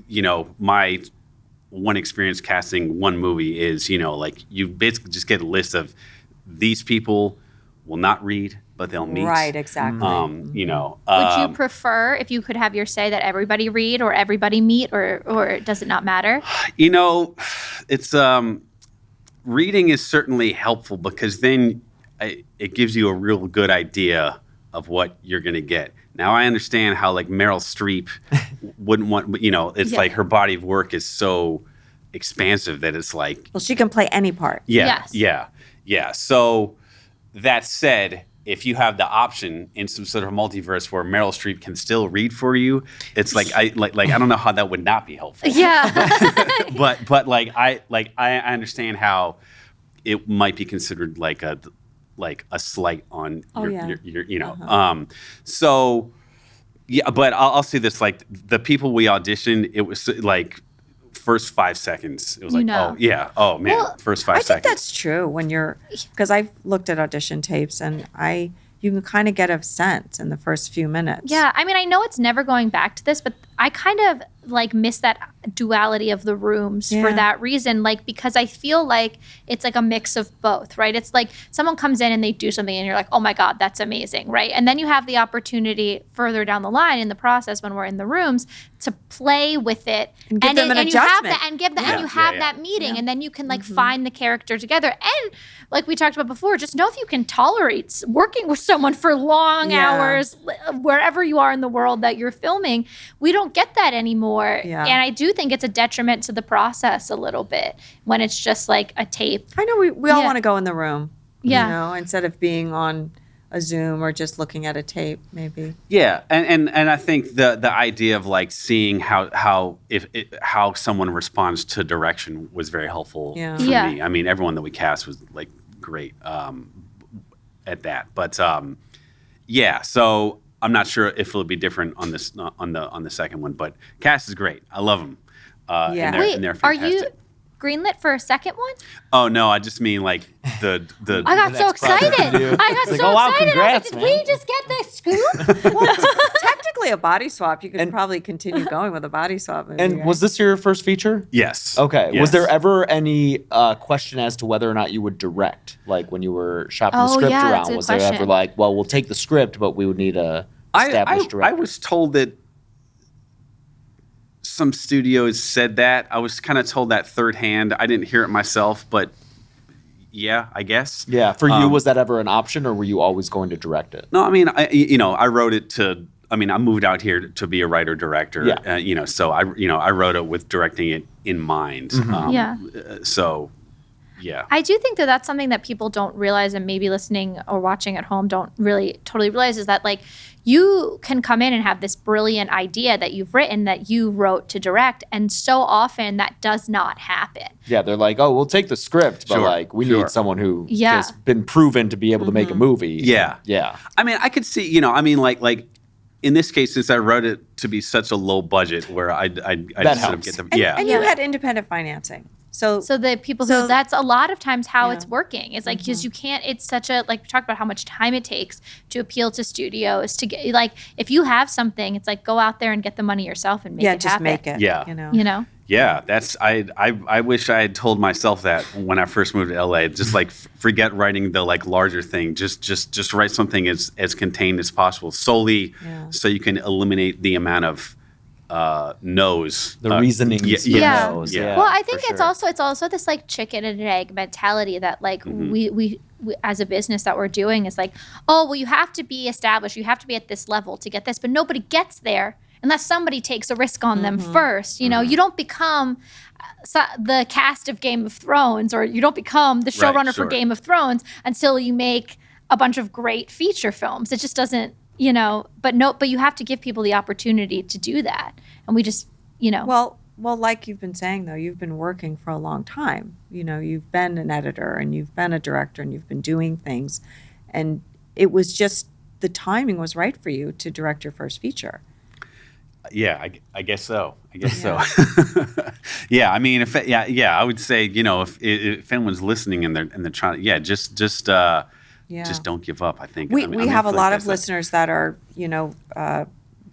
yeah. my one experience casting one movie is, like you basically just get a list of these people will not read, but they'll meet. Right. Exactly. Would you prefer, if you could have your say, that everybody read or everybody meet, or does it not matter? It's reading is certainly helpful because then it gives you a real good idea of what you're going to get. Now I understand how like Meryl Streep wouldn't want, it's Yeah. like her body of work is so expansive that it's like, Well, she can play any part. yeah, Yes. yeah. So that said, if you have the option in some sort of multiverse where Meryl Streep can still read for you, it's like I don't know how that would not be helpful. Yeah. but I understand how it might be considered like a slight on your so yeah, but I'll say this, like the people we auditioned, it was like first 5 seconds it was like oh man, Well, first 5 I seconds. think that's true when you're, because I've looked at audition tapes and you can kind of get a sense in the first few minutes. Yeah, I mean, I know it's never going back to this, but I kind of like miss that duality of the rooms for Yeah. that reason, like because I feel like it's like a mix of both, right? It's like someone comes in and they do something and you're like, oh my God, that's amazing, right? And then you have the opportunity further down the line in the process when we're in the rooms to play with it And give them an you have adjustment. that and give them Yeah. and you have Yeah. that meeting and then you can like find the character together. And like we talked about before, just know if you can tolerate working with someone for long Yeah. hours wherever you are in the world that you're filming. We don't get that anymore. Yeah. And I do think it's a detriment to the process a little bit when it's just like a tape. I know we all Yeah. want to go in the room. Yeah. Instead of being on a Zoom or just looking at a tape, maybe. Yeah, and I think the idea of like seeing how someone responds to direction was very helpful Yeah. for Yeah. me. I mean, everyone that we cast was like great at that, but yeah. So I'm not sure if it'll be different on this on the second one, but cast is great. I love them. Yeah. Wait, and they're are fantastic. you greenlit for a second one? Oh no, I just mean like the. I got so next project excited. you do. I got It's so like, oh, wow, excited. I was like, congrats, did man. we just get the scoop? Well, technically a body swap. You could probably continue going with a body swap movie. And right? was this your first feature? Yes. Okay. Yes. Was there ever any question as to whether or not you would direct? Like when you were shopping the Oh, script yeah, that's a around, good was there ever question. like, well, we'll take the script, but we would need a established I director? was told that some studios said that. I was kind of told that third hand. I didn't hear it myself, but yeah, I guess. Yeah. For you, was that ever an option, or were you always going to direct it? No, I mean, I wrote it to. I mean, I moved out here to be a writer director. Yeah. So I wrote it with directing it in mind. Yeah. So, yeah. I do think that that's something that people don't realize, and maybe listening or watching at home don't really totally realize, is that like you can come in and have this brilliant idea that you've written, that you wrote to direct, and so often that does not happen. Yeah, they're like, oh, we'll take the script, but Sure, like we sure. need someone who Yeah. has been proven to be able to make a movie. Yeah. Yeah. I mean, I could see, you know, I mean, like in this case, since I wrote it to be such a low budget, where I just sort of helps. get the And you had independent financing. So the people So- who, that's a lot of times how Yeah. it's working. It's like, because you can't, it's such a, like we talked about how much time it takes to appeal to studios to get, like, if you have something, it's like, go out there and get the money yourself and make it just happen. make it. Yeah. You know. You know? Yeah, that's I wish I had told myself that when I first moved to LA. Just like forget writing the like larger thing. Just write something as contained as possible, solely so you can eliminate the amount of no's. The reasoning. Yeah. Yeah. Well, I think for it's also this like chicken and egg mentality that like we as a business that we're doing is like, oh, well, you have to be established, you have to be at this level to get this, but nobody gets there unless somebody takes a risk on them first. You know, you don't become the cast of Game of Thrones, or you don't become the showrunner for sure. Game of Thrones until you make a bunch of great feature films. It just doesn't, you know, but you have to give people the opportunity to do that. And we just, you know. Well, like you've been saying, though, you've been working for a long time. You know, you've been an editor and you've been a director and you've been doing things. And it was just, the timing was right for you to direct your first feature. Yeah, I guess so. So. Yeah, I mean, I would say, you know, if anyone's listening and they're trying, just don't give up. I think We have a lot of listeners that are, you know,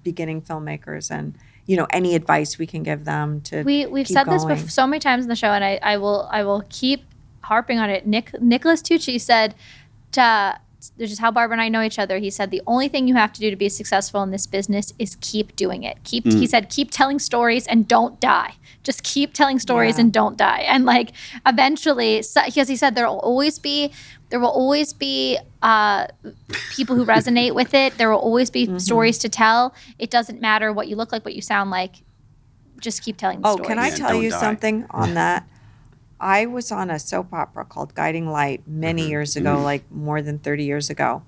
beginning filmmakers, and you know, any advice we can give them to We've keep said this going. so many times in the show, and I will keep harping on it. Nicholas Tucci said, this is how Barbara and I know each other. He said the only thing you have to do to be successful in this business is keep doing it. He said, keep telling stories and don't die. Just keep telling stories and don't die. And like eventually, because he said there will always be people who resonate with it. There will always be stories to tell. It doesn't matter what you look like, what you sound like. Just keep telling the stories. Can I Yeah, tell don't you die. something on that? I was on a soap opera called Guiding Light many years ago, like more than 30 years ago.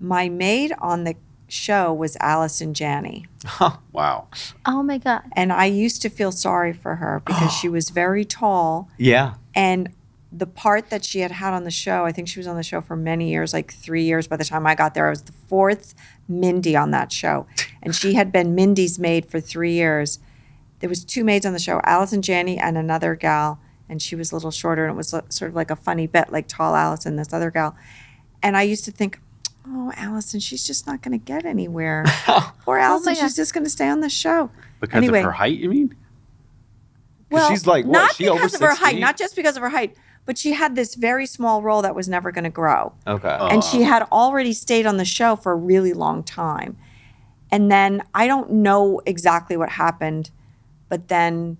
My maid on the show was Allison Janney. Wow. Oh my God. And I used to feel sorry for her because she was very tall. Yeah. And the part that she had on the show, I think she was on the show for many years, like 3 years. By the time I got there, I was the fourth Mindy on that show. And she had been Mindy's maid for 3 years. There was two maids on the show, Allison Janney and another gal. And she was a little shorter, and it was sort of like a funny bit, like tall Allison, this other gal. And I used to think, oh, Allison, she's just not going to get anywhere. Poor Allison, God. she's just going to stay on the show. Because Anyway. of her height, you mean? Well, she's like, what? not She over because of her 6 height, feet? not just because of her height, but she had this very small role that was never going to grow. Okay. And she had already stayed on the show for a really long time. And then I don't know exactly what happened, but then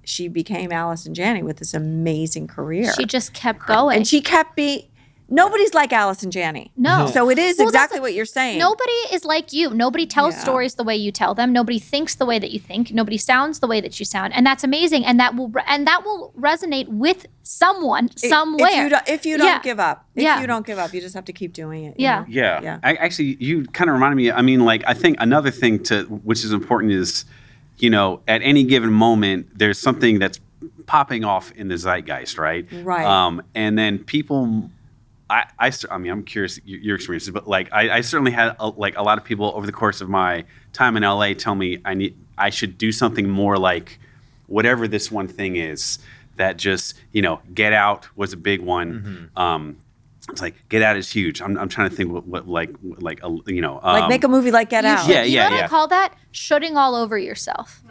she became Allison Janney with this amazing career. She just kept going. And she kept nobody's like Allison Janney. No. So it is Well, exactly that's- what you're saying. Nobody is like you. Nobody tells Yeah. stories the way you tell them. Nobody thinks the way that you think. Nobody sounds the way that you sound, and that's amazing. And that will resonate with someone somewhere. If you don't Yeah. give up. If Yeah. you don't give up, you just have to keep doing it. you Yeah. know? Yeah. Yeah. Actually, you kind of reminded me. I mean, like, I think another thing which is important is, you know, at any given moment, there's something that's popping off in the zeitgeist, right? Right. And then people, I mean, I'm curious your experiences, but like, I certainly had a lot of people over the course of my time in LA tell me I should do something more like whatever this one thing is that just, you know, Get Out was a big one. It's like Get Out is huge. I'm trying to think what you know, Like make a movie like Get Out. Yeah, You know what yeah. I call that? Shooting all over yourself.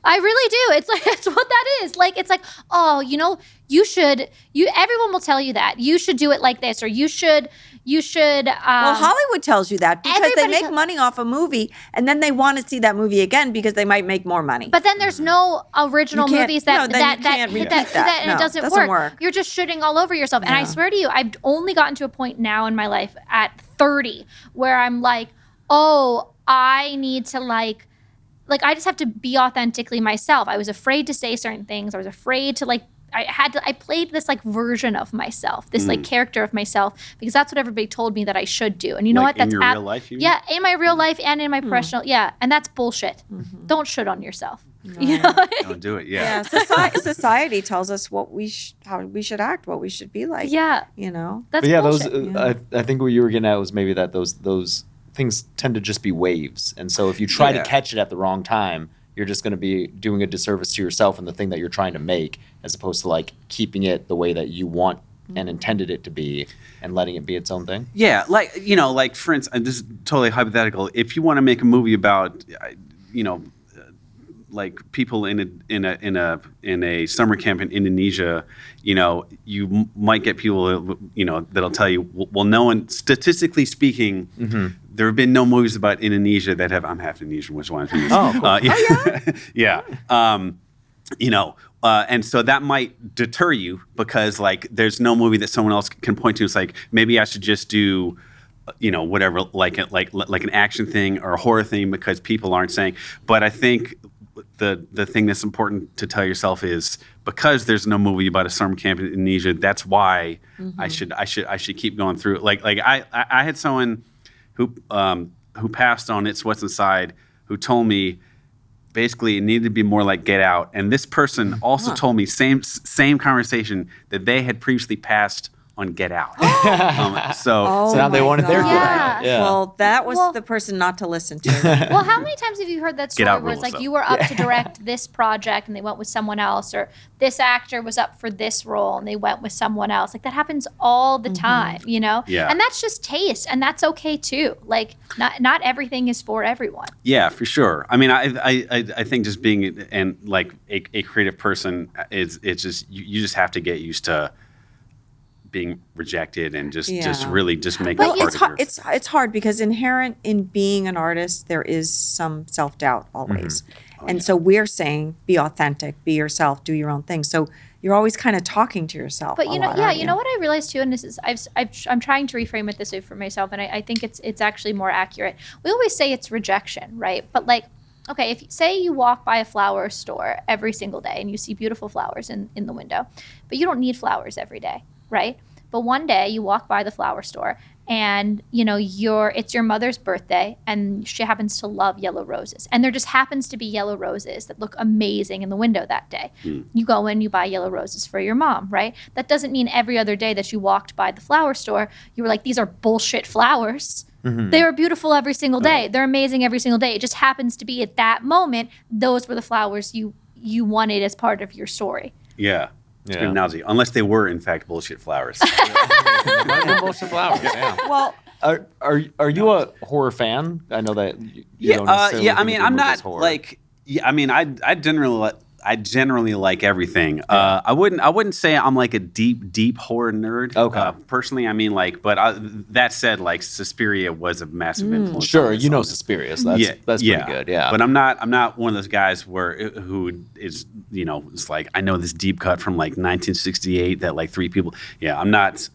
I really do. It's like, it's what that is. Like, it's like, oh, you know, everyone will tell you that. You should do it like this, or you should. Well, Hollywood tells you that because they everybody make tell- money off a movie, and then they want to see that movie again because they might make more money. But then there's no original You can't- movies that no, then that you that can't hit repeat that. and it No, doesn't doesn't work. work. You're just shooting all over yourself. And I swear to you, I've only gotten to a point now in my life at 30 where I'm like, oh, I need to like like I just have to be authentically myself. I was afraid to say certain things. I was afraid to like I played this like version of myself, this like character of myself, because that's what everybody told me that I should do. And you know Like what? That's in your real life, you mean? yeah, in my real life and in my professional. Yeah, and that's bullshit. Don't shit on yourself. You know? Don't do it. Yeah, society tells us how we should act, what we should be like. Yeah. You know? That's But yeah, bullshit. I think what you were getting at was maybe that those things tend to just be waves, and so if you try to catch it at the wrong time, you're just going to be doing a disservice to yourself and the thing that you're trying to make, as opposed to like keeping it the way that you want and intended it to be, and letting it be its own thing. Yeah, like like for instance, and this is totally hypothetical. If you want to make a movie about, like people in a summer camp in Indonesia, you might get people, that'll tell you, well, no one, statistically speaking, there have been no movies about Indonesia that have. I'm half Indonesian, which one? Oh, cool. Yeah. And so that might deter you because like there's no movie that someone else can point to. It's like maybe I should just do, whatever, like an action thing or a horror thing because people aren't saying. But I think the thing that's important to tell yourself is because there's no movie about a summer camp in Indonesia. That's why I should keep going through it. Like I had someone who passed on It's What's Inside who told me basically it needed to be more like Get Out. And this person also told me same conversation that they had previously passed on Get Out. So now they wanted their Get Out. Yeah. Well, that was the person not to listen to. Well, how many times have you heard that story Out where it's rules, like though. you were up to direct this project and they went with someone else, or this actor was up for this role and they went with someone else? Like that happens all the time, Yeah. And that's just taste, and that's okay too. Like not everything is for everyone. Yeah, for sure. I mean, I think just being like a creative person it's just you just have to get used to being rejected and just really just make Well, it part of your. it's hard because inherent in being an artist, there is some self-doubt always. And so we're saying, be authentic, be yourself, do your own thing. So you're always kind of talking to yourself. But a you know, lot, yeah, aren't you know what I realized too, and this is I'm trying to reframe it this way for myself, and I think it's actually more accurate. We always say it's rejection, right? But like, okay, if say you walk by a flower store every single day and you see beautiful flowers in the window, but you don't need flowers every day, right? But one day you walk by the flower store and it's your mother's birthday and she happens to love yellow roses, and there just happens to be yellow roses that look amazing in the window that day. You go in, you buy yellow roses for your mom, right? That doesn't mean every other day that you walked by the flower store you were like, these are bullshit flowers. They are beautiful every single day. They're amazing every single day. It just happens to be at that moment those were the flowers you wanted as part of your story. Yeah. It's a good analogy. Unless they were, in fact, bullshit flowers. Bullshit flowers. Yeah. Well, Are you a horror fan? I know that you don't necessarily I mean, I'm not horror. like. Yeah, I mean, I generally like everything. I wouldn't say I'm like a deep horror nerd. Okay. Personally, I mean, like, but that said, like, Suspiria was a massive influence. Sure, on this, you know on this. Suspiria, so that's pretty good. Yeah. But I'm not one of those guys who is it's like I know this deep cut from like 1968 that like three people. Yeah, I'm not.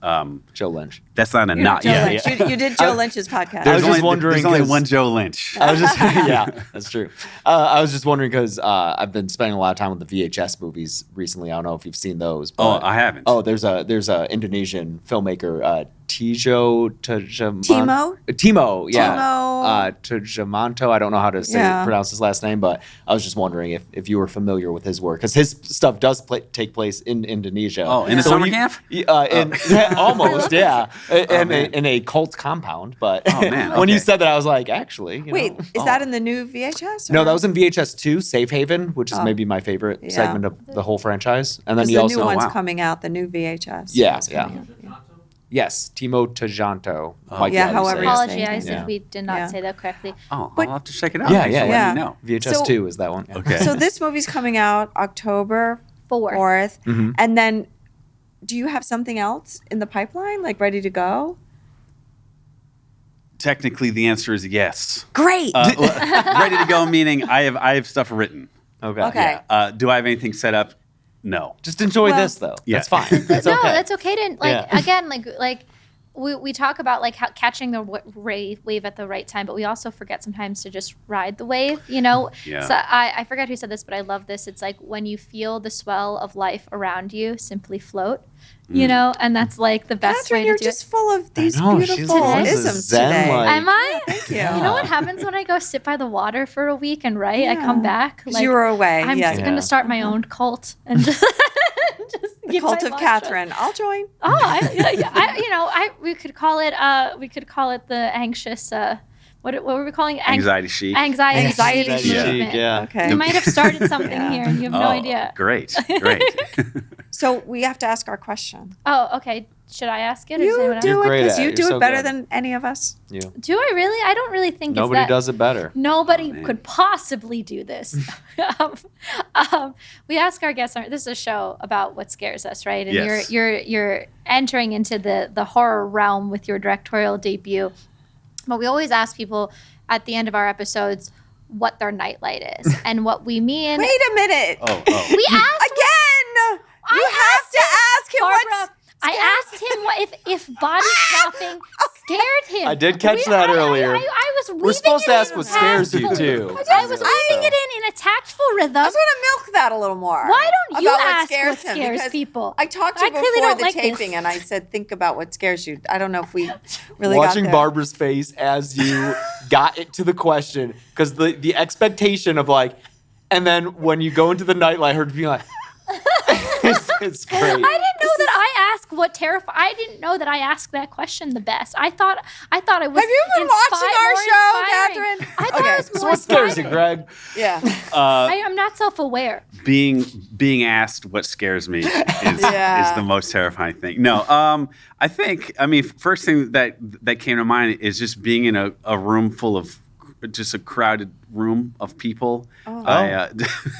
Joe Lynch. That's not a Joe not. Yeah, Lynch. yeah. You did Joe Lynch's podcast. I was just wondering There's only 'cause- one Joe Lynch. I was just yeah, that's true. I was just wondering because I've been spending a lot of time with the VHS movies recently. I don't know if you've seen those. Oh, But, I haven't. Oh, there's a Indonesian filmmaker, Timo, yeah. Tejamanto. I don't know how to pronounce his last name, but I was just wondering if you were familiar with his work because his stuff does take place in Indonesia. Oh, in a summer camp? Almost, yeah. In a cult compound. But man, when you okay. said that, I was like, actually. Wait, is that in the new VHS? No, or- that was in VHS 2, Safe Haven, which is maybe my favorite segment of the whole franchise. And then 'Cause he the also new one's wow. coming out, the new VHS. Yeah, is yeah. coming out, Yes, Timo Tejanto. Like Yeah, how you however say you it. say Apologize Yeah. if we did not Yeah. say that correctly. Oh, But- I'll have to check it out. Yeah, Thanks yeah, for yeah. letting me know. VHS So- 2 is that one. Yeah. Okay. So this movie's coming out October 4th. And then do you have something else in the pipeline, like ready to go? Technically, the answer is yes. Great. Ready to go, meaning I have stuff written. Okay. Okay. Do I have anything set up? No. Just enjoy Well- this, though. Yeah. That's fine. That's No, okay. that's okay to like Yeah. again like we talk about like how catching the wave at the right time, but we also forget sometimes to just ride the wave, you know? Yeah. So I forget who said this, but I love this. It's like when you feel the swell of life around you, simply float, you know? And that's like the best Catherine, way to you're do just it. full of these know, she's beautiful like this isms zen, today. like- Am I? Thank you. You know what happens when I go sit by the water for a week and write? I come back. 'Cause you were away. I'm Yeah. just going to start my own cult and just, The give cult my of mantras. Catherine. I'll join. We could call it the anxious. What were we calling it? Anxiety chic. Anxiety Anxiety chic chic, movement. yeah. Okay. You might have started something Yeah. here, and you have no idea. Great. So we have to ask our question. Oh, okay. Should I ask it? Or does You anyone do You're it great because at it. you You're do so it better good. than any of us. You. Do I really? I don't really think Nobody it's that. does it better. Nobody man. could possibly do this. We ask our guests. This is a show about what scares us, right? And Yes. you're entering into the horror realm with your directorial debut. But we always ask people at the end of our episodes what their nightlight is, and what we mean. Wait a minute. Oh. We asked Again. You have to ask him Barbara. what's. I asked him what if body swapping scared him. I did catch that earlier. I was weaving We're supposed it to ask in what scares you, tactful- too. I was weaving it in a tactful rhythm. I just want to milk that a little more. Why don't you about ask scares what him, scares because people? I talked to I you clearly before don't the like this. taping, and I said, think about what scares you. I don't know if we really Watching got there. Barbara's face as you got it to the question, because the expectation of like, and then when you go into the nightlight, her being like, it's great. I didn't know that I asked what terrify. I didn't know that I asked that question the best. I thought I was. Have you been watching our more show, inspiring. Catherine? I thought Okay. it was So more what scares you, inspiring. Greg? Yeah. I'm not self-aware. Being asked what scares me is the most terrifying thing. No, I mean, first thing that came to mind is just being in a room full of just a crowded room of people. I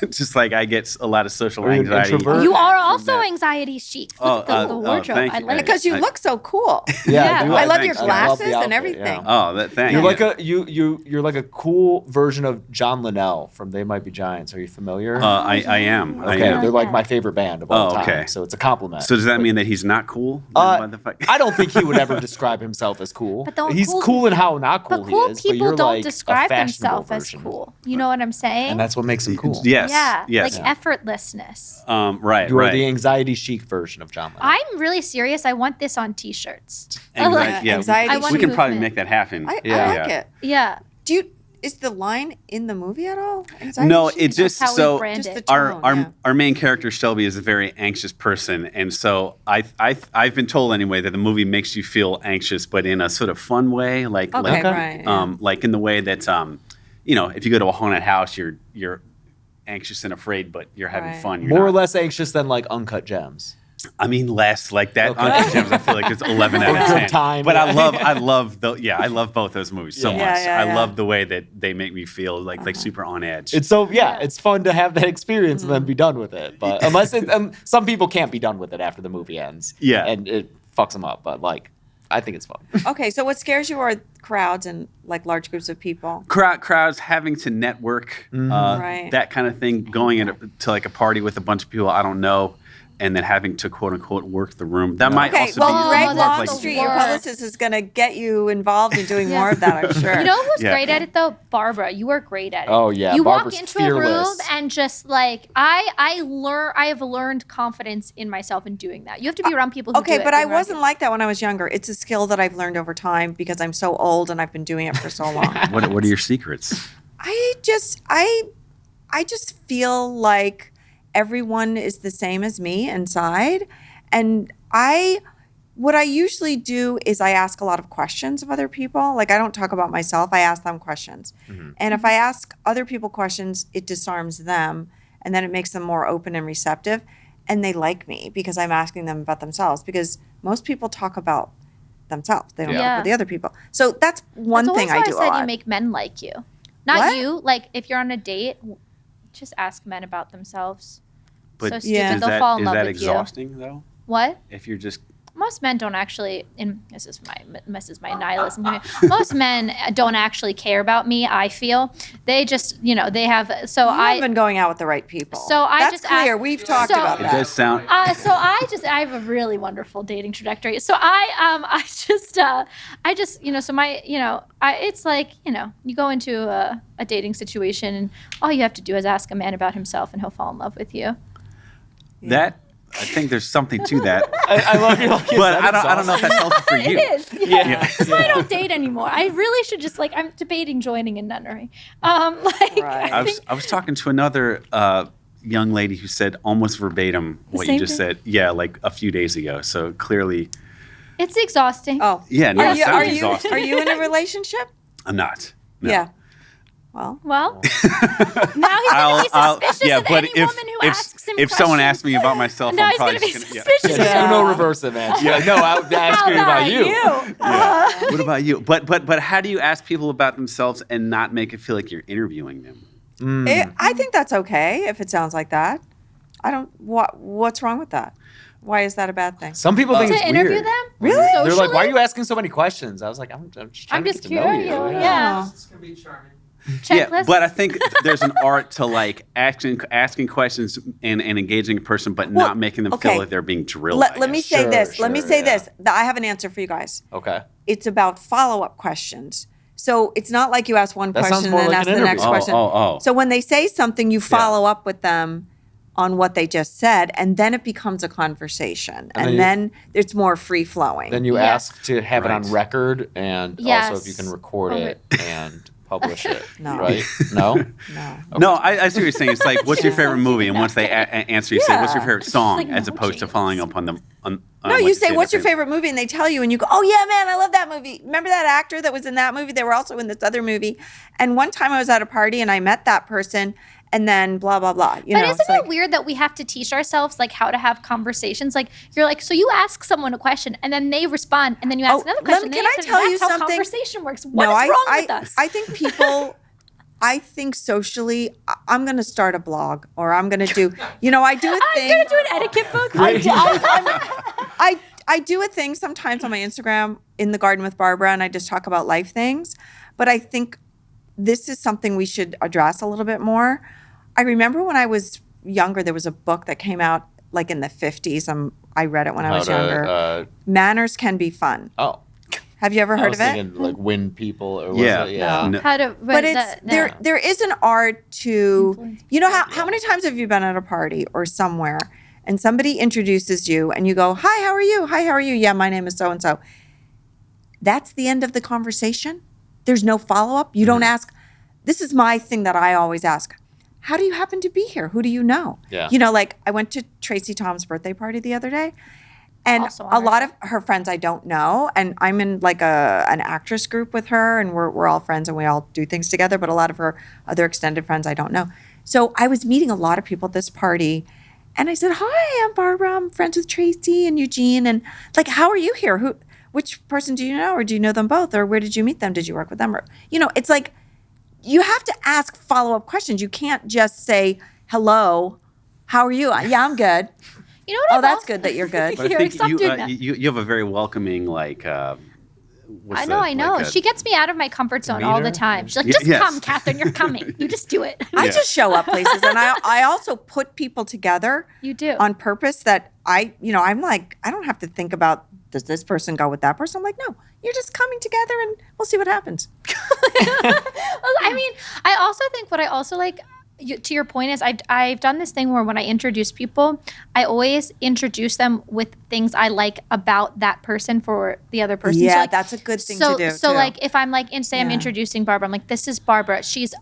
just like I get a lot of social Are you an anxiety. introvert? You are also that. anxiety chic. Look at the wardrobe. thank I you. like it. Because you look so cool. Yeah. do. I love thanks. your I love glasses the and outfit, everything. yeah. Oh, thank You're you. like you're like a cool version of John Linnell from They Might Be Giants. Are you familiar? I am. I okay, am. they're like my favorite band of all Oh, time. okay. So it's a compliment. So does that mean that he's not cool? I don't think he would ever describe himself as cool. But the He's cool- cool in how not cool But cool he is. But people you're don't like a describe fashionable themselves as version. cool. You know what I'm saying? And that's what makes him cool. Yes. yeah, Yes. like effortlessness. Right. You are right. the anxiety chic version of John Lennon. I'm really serious. I want this on T-shirts. Anxiety, yeah, Anxiety I want we can probably movement. make that happen. I Yeah. like it. Yeah. Is the line in the movie at all? Anxiety No, chic? it just how we so brand Just it. the our tone, our yeah. our main character Shelby is a very anxious person, and so I've been told anyway that the movie makes you feel anxious, but in a sort of fun way, like Okay, like right. yeah. like in the way that if you go to a haunted house, you're anxious and afraid, but you're having Right. fun. You're More or not- less anxious than like Uncut Gems. I mean, less like that. Okay. Uncut Gems, I feel like it's 11 out of Good 10. time. But I love both those movies so Yeah. much. Yeah, yeah, I yeah. love the way that they make me feel like super on edge. It's so it's fun to have that experience and then be done with it. But unless some people can't be done with it after the movie ends. Yeah. and it fucks them up. But like, I think it's fun. Okay, so what scares you are crowds and like large groups of people. crowds having to network, Right. that kind of thing, going to like a party with a bunch of people I don't know, and then having to quote unquote work the room. That might Okay, also well, be Greg that's like Longstreet, your worst. publicist, is going to get you involved in doing more of that, I'm sure. You know who's Yeah. great at it though? Barbara. You are great at it. Oh, yeah, You Barbara's walk into a room fearless. and just like I have learned confidence in myself in doing that. You have to be around people who do Okay, it, but I being around wasn't like that when I was younger. It's a skill that I've learned over time because I'm so old and I've been doing it for so long. what are your secrets? I just feel like everyone is the same as me inside, and what I usually do is I ask a lot of questions of other people. Like I don't talk about myself, I ask them questions. And if I ask other people questions, it disarms them and then it makes them more open and receptive, and they like me because I'm asking them about themselves, because most people talk about themselves. They don't talk Yeah. about the other people. So that's one That's thing always I do why I a said lot. you make men like you, not What? you. Like if you're on a date, just ask men about themselves. But so stupid. Yeah. is They'll that, fall in is love that with exhausting though? What? If you're just most men don't actually, and this is my nihilism. Most men don't actually care about me. I feel they just, they have. So I've been going out with the right people. So that's clear. We've talked about It that. does sound. I have a really wonderful dating trajectory. So I just, so my, it's like, you go into a dating situation and all you have to do is ask a man about himself and he'll fall in love with you. That I think there's something to that, I love you. Like, but I don't know if that's healthy for you. It is. Yeah. That's why I don't date anymore. I really should just I'm debating joining a nunnery. Right. I was talking to another young lady who said almost verbatim what you same just thing? said. Yeah, like a few days ago. So clearly, It's exhausting. Oh, yeah. No, are it you sounds are you exhausting. are you in a relationship? I'm not. No. Yeah. Well, Well, now he's going to be suspicious of any woman who asks him if someone questions. asks me about myself, Now I'm he's probably going to be just gonna. suspicious. Just of no you. reverse it, man. Yeah. No, I would ask How you about you. Yeah. What about you? But how do you ask people about themselves and not make it feel like you're interviewing them? I think that's okay if it sounds like that. I don't. What's wrong with that? Why is that a bad thing? Some people think To it's interview weird. them? Really? They're like, Socially? "Why are you asking so many questions?" I was like, "I'm just trying I'm to just get to know curious. you." Yeah. It's gonna be charming. Checklist. Yeah, but I think there's an art to like asking questions and engaging a person, but not making them okay. feel like they're being drilled. Let me say Sure, this. Let me sure, say yeah. this. I have an answer for you guys. Okay. It's about follow-up questions. So it's not like you ask one That sounds question and more then like ask an the next interview. question. Oh. So when they say something, you follow up with them on what they just said, and then it becomes a conversation, and then it's more free flowing. Then you Yeah. ask to have it on Right. record, and Yes. also if you can record it and publish it. No. Right? No. No. No, I see what you're saying. It's like, what's your favorite movie? And once they answer, you say, what's your Yeah. favorite song? like, As no, opposed to James. following up on them. On No, what you say, say what's their your favorite movie? And they tell you, and you go, oh, yeah, man, I love that movie. Remember that actor that was in that movie? They were also in this other movie. And one time I was at a party and I met that person, and then blah, blah, blah. You But know, isn't it's like, it weird that we have to teach ourselves like how to have conversations? Like you're like, so you ask someone a question and then they respond, and then you ask another question. can and they I answer, tell you that's how something? conversation works. What is no, wrong with us? I think people, I think socially, I'm going to start a blog, or I'm going to do, I do a I'm thing. gonna do an etiquette book. I do a thing sometimes on my Instagram in the garden with Barbara, and I just talk about life things. But I think this is something we should address a little bit more. I remember when I was younger, there was a book that came out like in the 50s. I read it when I was younger. Manners Can Be Fun. Oh. Have you ever I heard was of it? thinking like win people or was Yeah. it? Yeah. No. How to, But it's there is an art to, how many times have you been at a party or somewhere and somebody introduces you and you go, hi, how are you? Hi, how are you? Yeah, my name is so-and-so. That's the end of the conversation. There's no follow-up. You don't ask. This is my thing that I always ask. How do you happen to be here? Who do you know? Yeah. Like I went to Tracy Tom's birthday party the other day, and Also a lot of her friends I don't know, and I'm in like an actress group with her, and we're all friends and we all do things together, but a lot of her other extended friends I don't know. So I was meeting a lot of people at this party, and I said, hi, I'm Barbara. I'm friends with Tracy and Eugene, and like, how are you here? Which person do you know, or do you know them both, or where did you meet them? Did you work with them? Or it's like, you have to ask follow-up questions. You can't just say, hello, how are you? Yeah, I'm good. You know what? Oh, I've that's also- good that you're good. But I Here, think stop doing that. you have a very welcoming, like, I know. She gets me out of my comfort zone all the Meter? time. She's like, Y- just yes. come, Catherine, you're coming. You just do it. I just show up places, and I also put people together You do. on purpose that I'm like, I don't have to think about, does this person go with that person? I'm like, no, you're just coming together and we'll see what happens. I mean, I also think what I also like, to your point, is I've done this thing where when I introduce people, I always introduce them with things I like about that person for the other person. Yeah, So, like, that's a good thing to do, So too. like if I'm like, say I'm Yeah. introducing Barbara, I'm like, this is Barbara. She's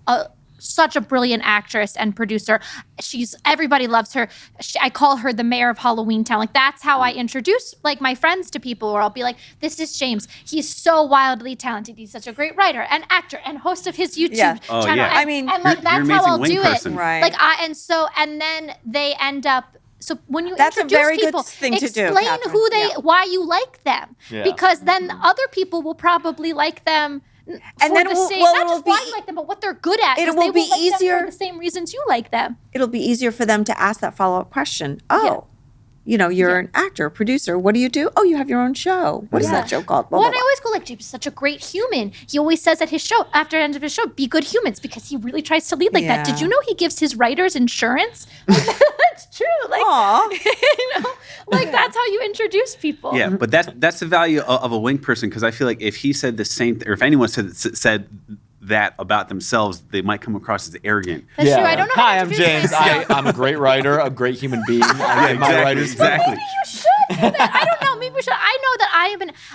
such a brilliant actress and producer. Everybody loves her. I call her the mayor of Halloween Town. Like that's how I introduce like my friends to people, or I'll be like, this is James. He's so wildly talented. He's such a great writer and actor and host of his YouTube Yeah. Oh, channel. yeah. And, I mean, and like you're that's an how I'll amazing do wing person. it. Right. Like and then they end up. So when you That's a introduce very good people, thing to do, explain Catherine. who they, Yeah. why you like them, Yeah. because then other people will probably like them. And then the it'll- same, well, not it'll just why be- you like them, but what they're good at. It 'cause will they be like them easier- for the same reasons you like them. It'll be easier for them to ask that follow-up question. Oh, you're an actor, a producer. What do you do? Oh, you have your own show. What is that show called? Blah, Well, blah, and I blah. always go like, James is such a great human. He always says at his show, after the end of his show, be good humans, because he really tries to lead like that. Did Yeah. you know he gives his writers insurance? That's true. Like, Aw. like that's how you introduce people. Yeah, but that's the value of a wing person, because I feel like if he said the same, or if anyone said that about themselves, they might come across as arrogant. That's true. I don't know. Hi, how to I'm introduce James. myself. I'm a great writer, a great human being. I give my writers exactly. Maybe you should do that. I don't know. Maybe we should. I know that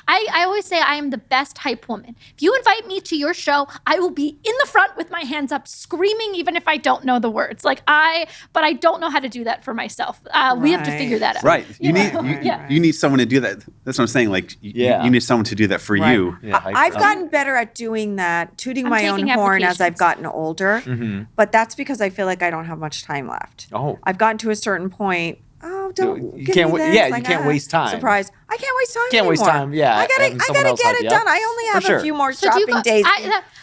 I always say I am the best hype woman. If you invite me to your show, I will be in the front with my hands up, screaming, even if I don't know the words. But I don't know how to do that for myself. We have to figure that out. Right. You Yeah. need someone to do that. That's what I'm saying. Like, you need someone to do that for Right. you. Yeah, I've gotten better at doing that, tooting I'm my own taking horn as I've applications. gotten older. But that's because I feel like I don't have much time left. Oh. I've gotten to a certain point. Oh, don't You give can't me wa- this. yeah, you Like, can't waste time. Surprise! I can't waste time. Can't waste anymore. time, yeah, I having gotta someone else get hype it you done. up. I only have sure. a few more So do you shopping go- days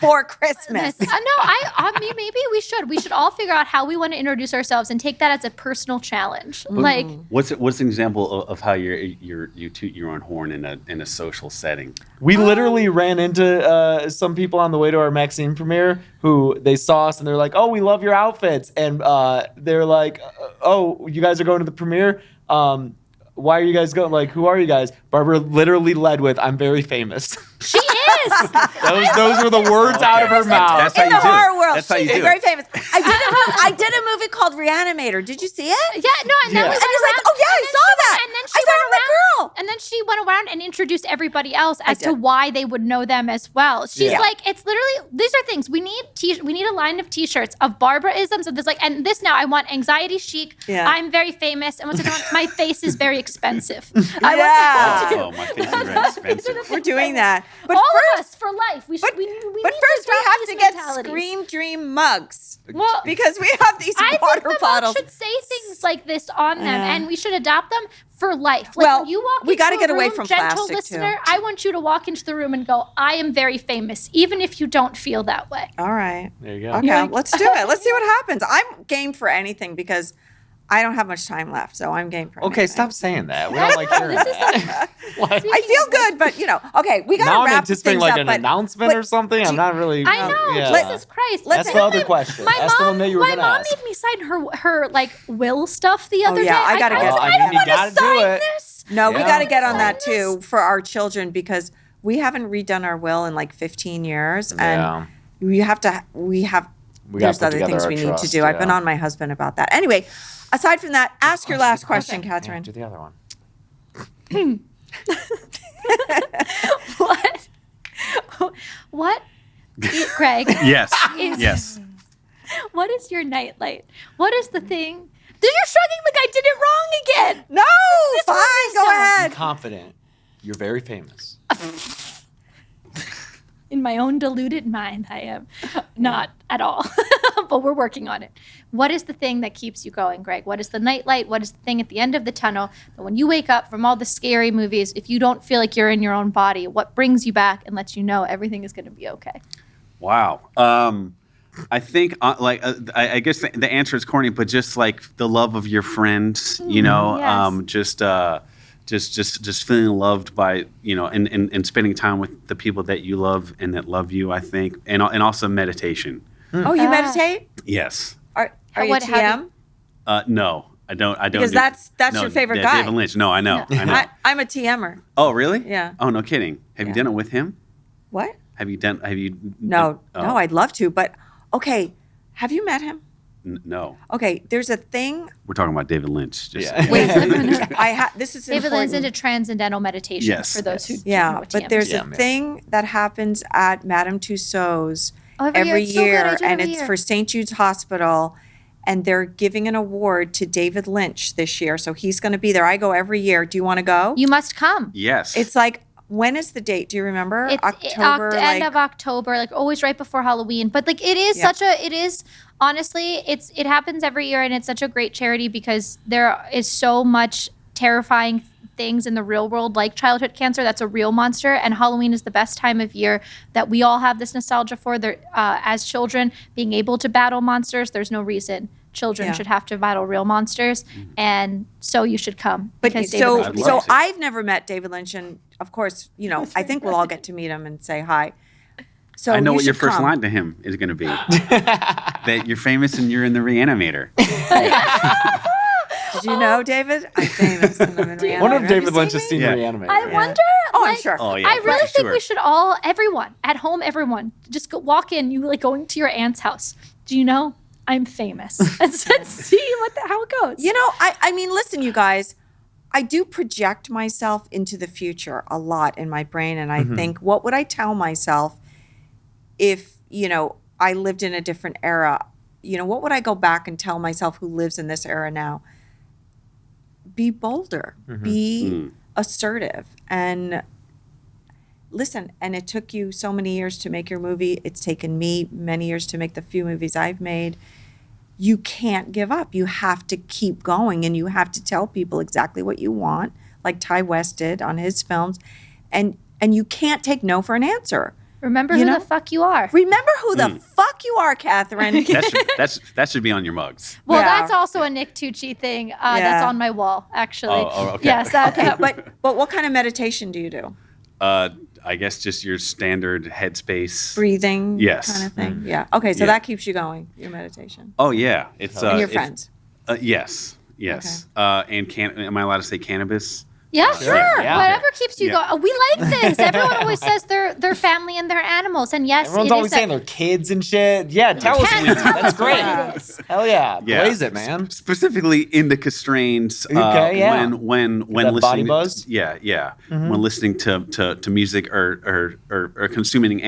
before Christmas. Maybe we should. We should all figure out how we want to introduce ourselves and take that as a personal challenge. Like, What's an example of how you toot your own horn in a social setting? We literally ran into some people on the way to our magazine premiere who they saw us and they're like, "Oh, we love your outfits," and they're like, "Oh, you guys are going to the premiere? Why are you guys going? Like, who are you guys?" Barbara literally led with, "I'm very famous." she is. Those were the words out of her mouth. That's how In you the do it. horror world, That's how you she's do very it. famous. I did a movie called Re-Animator. Did you see it? Yeah, no, and then Yeah. we And went he's like, around, "Oh, yeah, I and then saw she that. Went, and then she I saw went it on that around, girl." and then she went around and introduced everybody else as to did. why they would know them as well. She's Yeah. like, it's literally these are things we need. We need a line of T-shirts of Barbara-isms of this, like, and this now I want anxiety chic. Yeah. I'm very famous, and what's going on? My face is very expensive. I Yeah. want that one too. Oh, my face is very expensive. We're doing that. But All first, of us for life. We should. but, we but need first we adopt have these to get mentalities. Scream Dream mugs. Well, Because we have these I water think the bottles. mugs should say things like this on them, Yeah. and we should adopt them for life. Like Well, when you walk we into gotta a get away room, from gentle plastic, listener, too. I want you to walk into the room and go, "I am very famous," even if you don't feel that way. All right. There you go. Okay, let's do it. Let's see what happens. I'm game for anything because I don't have much time left, so I'm game for Okay, anything. stop saying that. We don't like hearing that. What? I feel good, but okay, we gotta Now I'm wrap anticipating things like up. an but announcement or something. I'm not really. I know, Yeah. Jesus Christ. That's the other question. My That's the one that you were my gonna mom ask. made me sign her like will stuff the other yeah, day. I gotta was get- like, I I mean, don't you want to gotta do sign it. this. No, we Yeah. got to get on that Sign too for our children because we haven't redone our will in like 15 years, Yeah. and we have. We gotta There's put other together things our we need trust, to do. I've been yeah. on my husband about that. Anyway, aside from that, ask your last question, Yeah, Catherine. do the other one. What? What? Greg. Yes. Is- Yes. What is your nightlight? What is the thing? You're shrugging like I did it wrong again. No, This fine, one go is done. Be ahead. confident. You're very famous. In my own deluded mind, I am not at all. But we're working on it. What is the thing that keeps you going, Greg? What is the nightlight? What is the thing at the end of the tunnel that when you wake up from all the scary movies, if you don't feel like you're in your own body, what brings you back and lets you know everything is going to be okay? Wow. I think I guess the answer is corny, but just like the love of your friends, yes. just feeling loved by, and spending time with the people that you love and that love you, I think, and also meditation. Oh, you meditate? Yes. Are you What- how TM? No, I don't. Because do- that's no, your favorite yeah, guy. David Lynch. No, I know. I know. I'm a TMer. Oh, really? Yeah. Oh, no kidding. Have you Yeah. done it with him? What? Have you? No, oh, no, I'd love to, but okay. Have you met him? No. Okay, there's a thing. We're talking about David Lynch. Just, Yeah. Wait, This is David important. Lynn's into transcendental meditation Yes. for those who don't know Yeah, what but TM there's is. a Yeah, yeah. thing that happens at Madame Tussauds Oh, every It's so good. I year, do it and every it's year. for St. Jude's Hospital, and they're giving an award to David Lynch this year, so he's going to be there. I go every year. Do you want to go? You must come. Yes. It's like, when is the date? Do you remember? It's October, end of October, like always right before Halloween. But like it is honestly, it happens every year, and it's such a great charity because there is so much terrifying things in the real world, like childhood cancer. That's a real monster, and Halloween is the best time of year that we all have this nostalgia for. There, as children, being able to battle monsters, there's no reason children Yeah. should have to battle real monsters, and so you should come. But because David so Lynch I'd would be love so to. I've never met David Lynch, and of course, you know, I think we'll all get to meet him and say hi. So I know you what your should first come. line to him is going to be. That you're famous and you're in the Re-Animator. Did you know, David? I'm famous. And I'm in I wonder if Re-Animator. Have David you Lynch has me? seen Yeah. Re-Animator. I wonder. Oh, I'm like, sure. Oh, yeah. I really for think sure. we should all, everyone at home, everyone, just go walk in. You like going to your aunt's house. Do you know I'm famous? And see how it goes. You know, I mean, listen, you guys, I do project myself into the future a lot in my brain. And I think, what would I tell myself if, you know, I lived in a different era? You know, what would I go back and tell myself who lives in this era now? Be bolder, be assertive. And listen, and it took you so many years to make your movie. It's taken me many years to make the few movies I've made. You can't give up. You have to keep going, and you have to tell people exactly what you want, like Ty West did on his films. And you can't take no for an answer. Remember You who know? the fuck you are. Remember who the fuck you are, Catherine. That should be on your mugs. Well, Yeah. that's also a Nick Tucci thing. That's Yeah. on my wall, actually. Oh, okay. Yes. Okay, but what kind of meditation do you do? I guess just your standard headspace. Breathing Yes. kind of thing? Yeah. Okay, so Yeah. that keeps you going, your meditation. Oh yeah, it's And your it's- friends. Yes. And am I allowed to say cannabis? Yeah, sure. Yeah. Whatever keeps you Yeah. going. We like this. Everyone always says their family and their animals. And yes, Everyone's it always is saying their kids and shit. Yeah, tell us, Can- weed. tell That's us what great. it is. Hell yeah. Yeah. Blaze it, man. Specifically indica strains. Okay, yeah. When That listening. body buzz? Yeah. When listening to music or consuming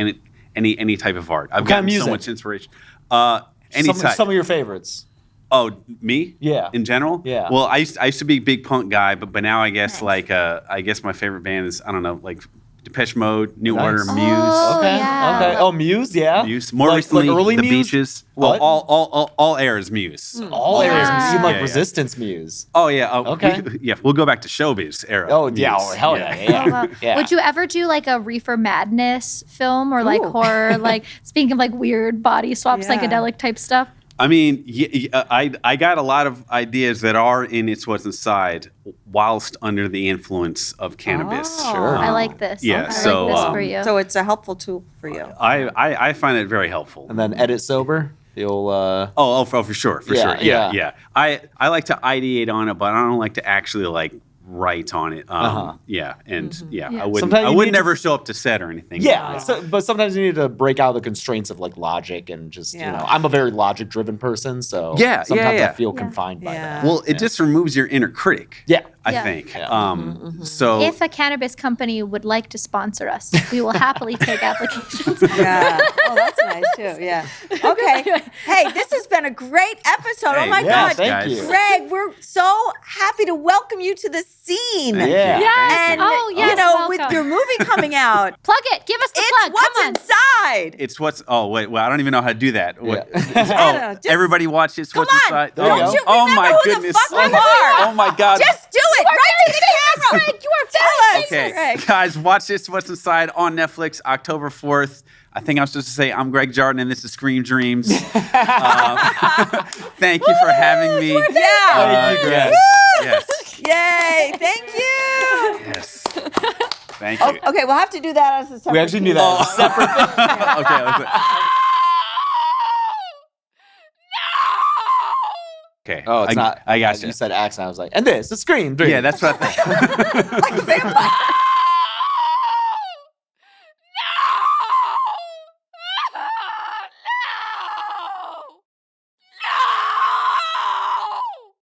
any type of art, I've What kind gotten of so music? much inspiration. Any type. Some of your favorites. Oh, me? Yeah. In general? Yeah. Well, I used to be a big punk guy, but now I guess Nice. I guess my favorite band is, I don't know, like Depeche Mode, New Nice. Order, Oh, Muse. Okay. yeah. Okay. Oh, Muse, yeah. Muse. More Like recently, early The Muse? Beaches. What? All eras Muse. All areas. Yeah. You seem like Yeah. Resistance Muse. Oh yeah. Okay. We'll go back to showbiz era. Oh, yeah. Muse. Oh, hell yeah. Yeah. Oh, wow. Yeah. Would you ever do like a Reefer Madness film or like Ooh. horror, like speaking of like weird body swap, Yeah. psychedelic type stuff? I mean, I got a lot of ideas that are in It's What's Inside whilst under the influence of cannabis. Oh. Sure. I like this. Yeah, I so, like this for you. So it's a helpful tool for you. I find it very helpful. And then edit sober. The old. For sure, for Yeah, sure. Yeah, yeah. yeah. I like to ideate on it, but I don't like to actually like write on it. Yeah, and Yeah. I wouldn't. Sometimes I you would need to- never show up to set or anything. Yeah, but sometimes you need to break out of the constraints of like logic and just Yeah. I'm a very logic-driven person, so Yeah, sometimes yeah. I feel Yeah. confined by Yeah. that. Well, it just removes your inner critic. Yeah. I Yeah. think. Yeah. So If a cannabis company would like to sponsor us, we will happily take applications. Yeah. Oh, that's nice too. Yeah. Okay. Hey, this has been a great episode. Oh Hey, my yeah, God. thank guys. you. Greg, we're so happy to welcome you to the scene. Thank Yeah. you. Yes. And Oh, yes, you know, welcome. with your movie coming out, Plug it. Give us the it's plug. what's Come on. inside. It's what's. Oh wait, well I don't even know how to do that. What, Yeah. I don't know, just- everybody watch It's What's Come on. Inside. There you Don't go. you Oh remember my who goodness. the fuck oh, you are? oh my God. Just do it right to the camera. Greg, you are Tell us. Okay, Greg. guys, watch This What's Inside on Netflix, October 4th. I think I'm supposed to say I'm Greg Jardin and this is Scream Dreams. Thank you for having me. Yeah. Thank you, Greg. Yes, Yay. Thank you. yes. Thank you. Oh, okay, we'll have to do that as a separate We actually knew piece. that. Separate. Okay. Okay. Oh, it's not. I got you. You said accent. I was like, and this, the Scream Dream. Yeah, that's what I think. Like a vampire.